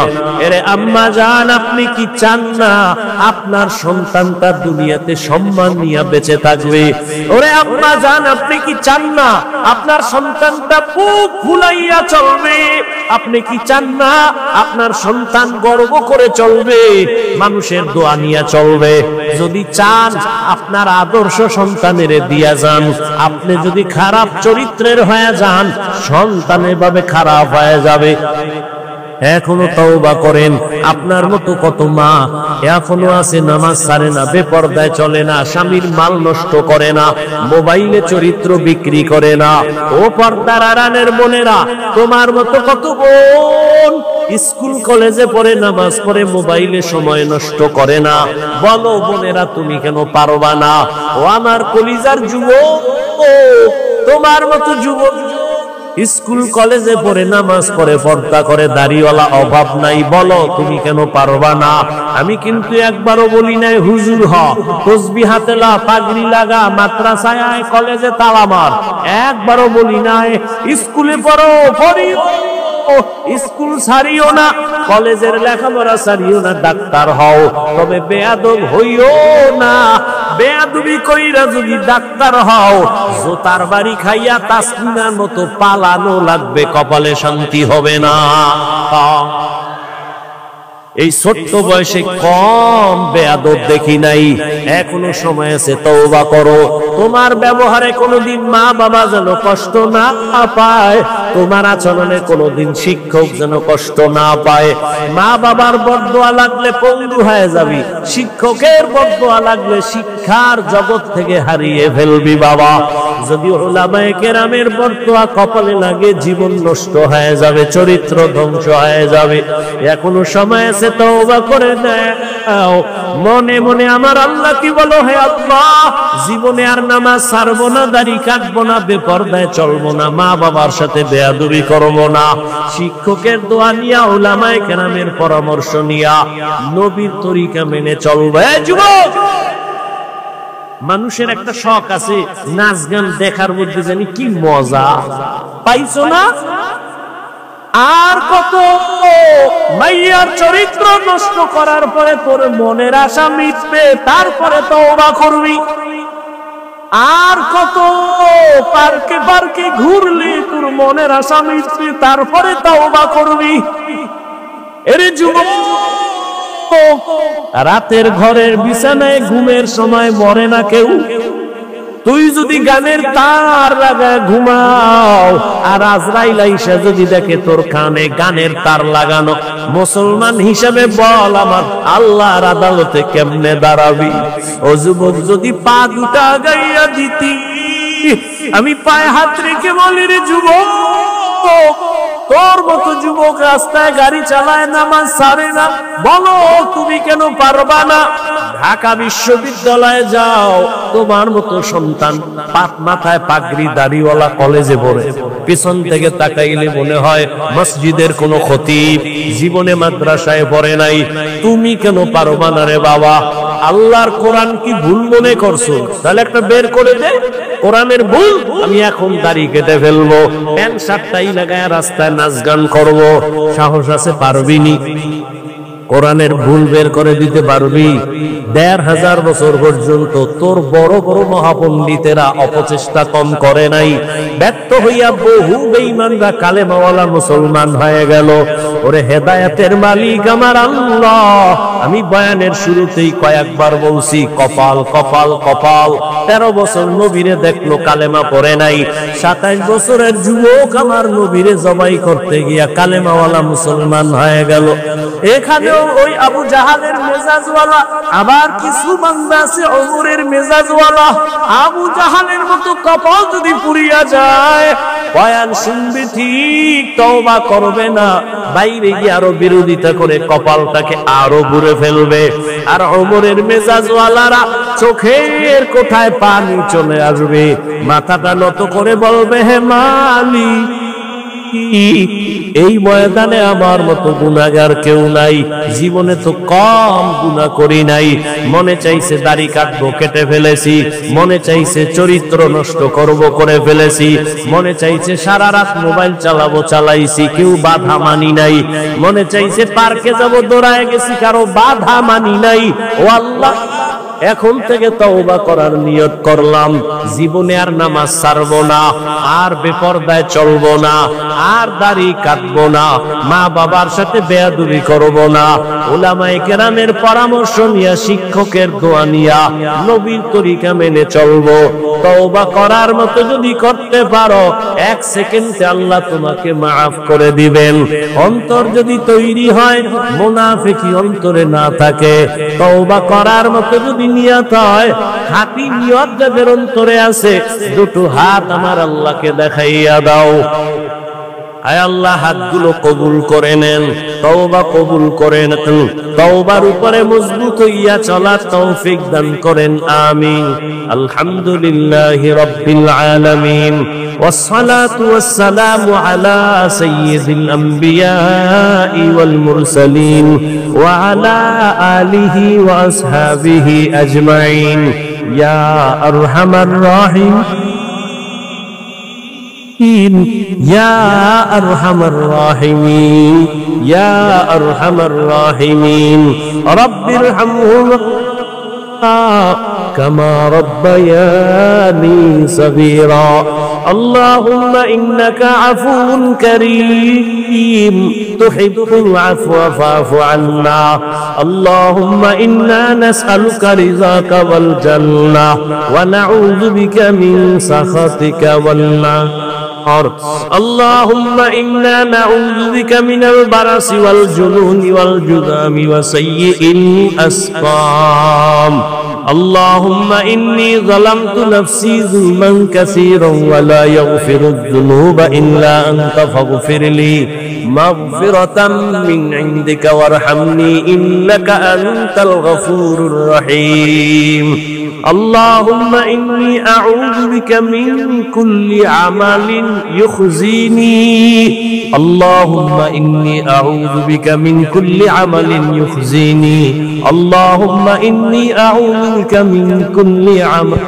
এরে আম্মা জান, আপনি কি চান না আপনার সন্তানটা দুনিয়াতে সম্মান নিয়ে বেঁচে থাকবে? ওরে আম্মা জান, আপনি কি চান না আপনার সন্তানটা বুক ফুলাইয়া চলবে? আপনি কি চান না আপনার সন্তান গর্ব করে চলবে, মানুষের দোয়া নিয়ে চলবে? যদি চান আপনার আদর্শ সন্তানের দিয়া যান। আপনি যদি খারাপ চরিত্রের হয়ে যান, সন্তান এভাবে খারাপ হয়ে যাবে। এখনো তওবা করেন। আপনার মতো কত মা এখনো আছে, নামাজ ছাড়ে না, বেপরদায় চলে না, স্বামীর মাল নষ্ট করে না, মোবাইলে চরিত্র বিক্রি করে না। ও পর্দার আড়ালের বোনেরা, তোমার মতো কত বোন স্কুল কলেজে পড়ে, নামাজ পড়ে, মোবাইলে সময় নষ্ট করে না। বলো বোনেরা, তুমি কেন পারবা না? ও আমার কলিজার যুবক, তোমার মতো যুবক স্কুল কলেজে পড়ে, নামাজ পড়ে, পর্দা করে, দাড়িওয়ালা অভাব নাই, বলো তুমি কেন পারবা না? আমি কিন্তু একবারও বলি নাই হুজুর হ, তসবিহ হাতে লা, পাগড়ি লাগা, মাদ্রাসায় আয়, কলেজে তালা মার, একবারও বলি নাই। স্কুলে পড়ো, পড়িও, স্কুল ছাড়িও না, কলেজের লেখাপড়া ছাড়িও না, ডাক্তার হও, তবে বেয়াদব হইও না। বেয়াদবি কইরা যদি ডাক্তার হও, জোতার বাড়ি খাইয়া তাসমিনার মতো পালানো লাগবে, কপালে শান্তি হবে না। এই ছোট্ট বয়সে কম বেয়াদব দেখি নাই, এখনো সময় আছে, তওবা করো। তোমার ব্যবহারে কোনোদিন মা বাবা যেন কষ্ট না পায়, তোমার আচরণে কোনোদিন শিক্ষক যেন কষ্ট না পায়। মা বাবার বরদোয়া লাগলে পঙ্গু হয়ে যাবি, শিক্ষকের বরদোয়া লাগলে শিক্ষার জগৎ থেকে হারিয়ে ফেলবি বাবা। যদি উলামায়ে কেরামের বরদোয়া কপালে লাগে, জীবন নষ্ট হয়ে যাবে, চরিত্র ধ্বংস হয়ে যাবে। এখনো সময় আছে, তওবা করে নাও। মনে মনে আমার আল্লাহ কি বলো, হে আল্লাহ, জীবনে আর নামাজ ছাড়বো না, দাড়ি কাটবো না, বেপরদায় চলবো না, মা বাবার সাথে বেয়াদবি করবো না, শিক্ষকের দোয়া নিয়া, উলামায়ে কেরামের পরামর্শ নিয়া, নবীর তরিকা মেনে চলবো। যুবক, মানুষের একটা শখ আছে, নাচ গান দেখার মধ্যে জানি কি মজা পাইছো না? আর কত মাইয়ার চরিত্র নষ্ট করার পরে তোর মনের আশা মিটবে, তারপরে তওবা করবি। আর কত পার্কে পার্কে ঘুরলি, তোর মনের আশা মিটবে, তারপরে তওবা করবি। এরে যুবক, রাতের ঘরের বিছানায় ঘুমের সময় মরে না কেউ। তুই যদি গানের তার লাগায় ঘুমাও, আর আজরাইল আইসা যদি দেখে তোর কানে গানের তার লাগানো, মুসলমান হিসাবে বল আমার আল্লাহর আদালতে কেমনে দাঁড়াবি? ও যুবক, যদি পা দুটা গাইয়া দিতি, আমি পায়ে হাত রেখে বলি, রে যুবক, তোর মতো যুবক রাস্তায় গাড়ি চালায়, নামাজ ছাড়ে না, বলো তুমি কেন পারবা না? ঢাকা বিশ্ববিদ্যালয়ে যাও, তোমার মতো সন্তান পাত মাথায় পাগড়ি দাড়িওয়ালা কলেজে পড়ে, পিছন থেকে তাকাইলে মনে হয় মসজিদের কোনো খতিব, জীবনে মাদ্রাসায় পড়ে নাই। তুমি কেন পারবা না রে বাবা? আল্লাহর কোরআন কি ভুল মনে করছো? তাহলে একটা বের করে দে, কোরআনের ভুল। আমি এখন দাড়ি কেটে ফেলবো, প্যান্ট শার্টটাই লাগায় রাস্তায় নাচ গান করবো, সাহস আছে? পারবিনি। কোরআনের ভুল বের করে দিতে পারবি? ১৫০০ বছর পর্যন্ত তোর বড় বড় মহাপণ্ডিতেরা অপচেষ্টা কম করে নাই। ব্যর্থ হইয়া বহু বেঈমানরা কালেমাওয়ালা মুসলমান হয়ে গেল। ওরে হেদায়েতের মালিক আমার আল্লাহ, আমি বয়ানের শুরুতেই কয়েকবার বলছি কপাল কপাল কপাল। ১৩ বছর নবীরে দেখলো কালেমা পড়ে নাই, ২৭ বছরের যুবক আমার নবীরে জবাই করতে গিয়া কালেমাওয়ালা মুসলমান হয়ে গেল। এখানেও ওই আবু জাহালের মেজাজওয়ালা, আবার কিছু বান্দা আছে ওমরের মেজাজওয়ালা। আবু জাহালের মতো কপাল যদি পুড়িয়া যায়, বয়ান শুনবে ঠিক, তওবা করবে না, বাইরে গিয়ে আরো বিরোধিতা করে কপালটাকে আরো বুড়ে ফেলবে। আর ওমরের মেজাজওয়ালারা চোখের কোঠায় পানি চলে আসবে, মাথাটা নত করে বলবে হে মালিক, এই ময়দানে আমার মতো গুনাহগার কেউ নাই, জীবনে তো কম গুনাহ করি নাই। মনে চাইছে দাড়ি কাটবো, কেটে ফেলেছি। মনে চাইছে চরিত্র নষ্ট করব, করে ফেলেছি। মনে চাইছে সারা রাত মোবাইল চালাবো, চালাইছি, কেউ বাধা মানি নাই। মনে চাইছে পার্কে যাব, দৌড়ায় গেছি, কারো বাধা মানি নাই। ও আল্লাহ, এখন থেকে তওবা করার নিয়ত করলাম, জীবনে আর নামাজ ছাড়বো না, আর বেপরদায় চলবো না, আর দাড়ি কাটবো না, মা বাবার সাথে বেয়াদবি করবো না, উলামায়ে কেরামের পরামর্শ নিয়া, শিক্ষকের দোয়া নিয়া নবীর তরিকা মেনে চলবো। তওবা করার মতো যদি করতে পারো, 1 সেকেন্ডে আল্লাহ তোমাকে মাফ করে দিবেন। অন্তর যদি তৈরি হয়, মুনাফিকি অন্তরে না থাকে, তওবা করার মতো যদি নিয়ত হয়, খাঁটি নিয়ত যাদের অন্তরে আছে, দুটো হাত আমার আল্লাহকে দেখাইয়া দাও। আয় আল্লাহ, হাতগুলো কবুল করে নেন, তওবা কবুল করে নেন, তওবার উপরে মজবুত হইয়া চলার তৌফিক দান করেন, আমিন। আলহামদুলিল্লাহি রাব্বিল আলামিন, ওয়াসসালাতু ওয়াসসালামু আলা সাইয়্যিদিল আমবিয়াই ওয়াল মুরসালিন ওয়া আলা আলিহি ওয়া আসহাবিহি আজমাইন। ইয়া আরহামার রাহিমিন, يا أرحم الراحمين، يا أرحم الراحمين، رب ارحمهما كما ربياني صغيرا. اللهم إنك عفو كريم تحب العفو فاعف عنا. اللهم إنا نسألك رضاك والجنة ونعوذ بك من سخطك والنار. اللهم إنا نعوذ بك من البرص والجنون والجذام وسيء الأسقام. اللهم إني ظلمت نفسي ظلما كثيرا ولا يغفر الذنوب إلا أنت فاغفر لي مغفرة من عندك وارحمني إنك أنت الغفور الرحيم. اللهم إني أعوذ بك من كل عمل يخزيني. اللهم إني أعوذ بك من كل عمل يخزيني. اللهم إني أعوذ بك من كل عمل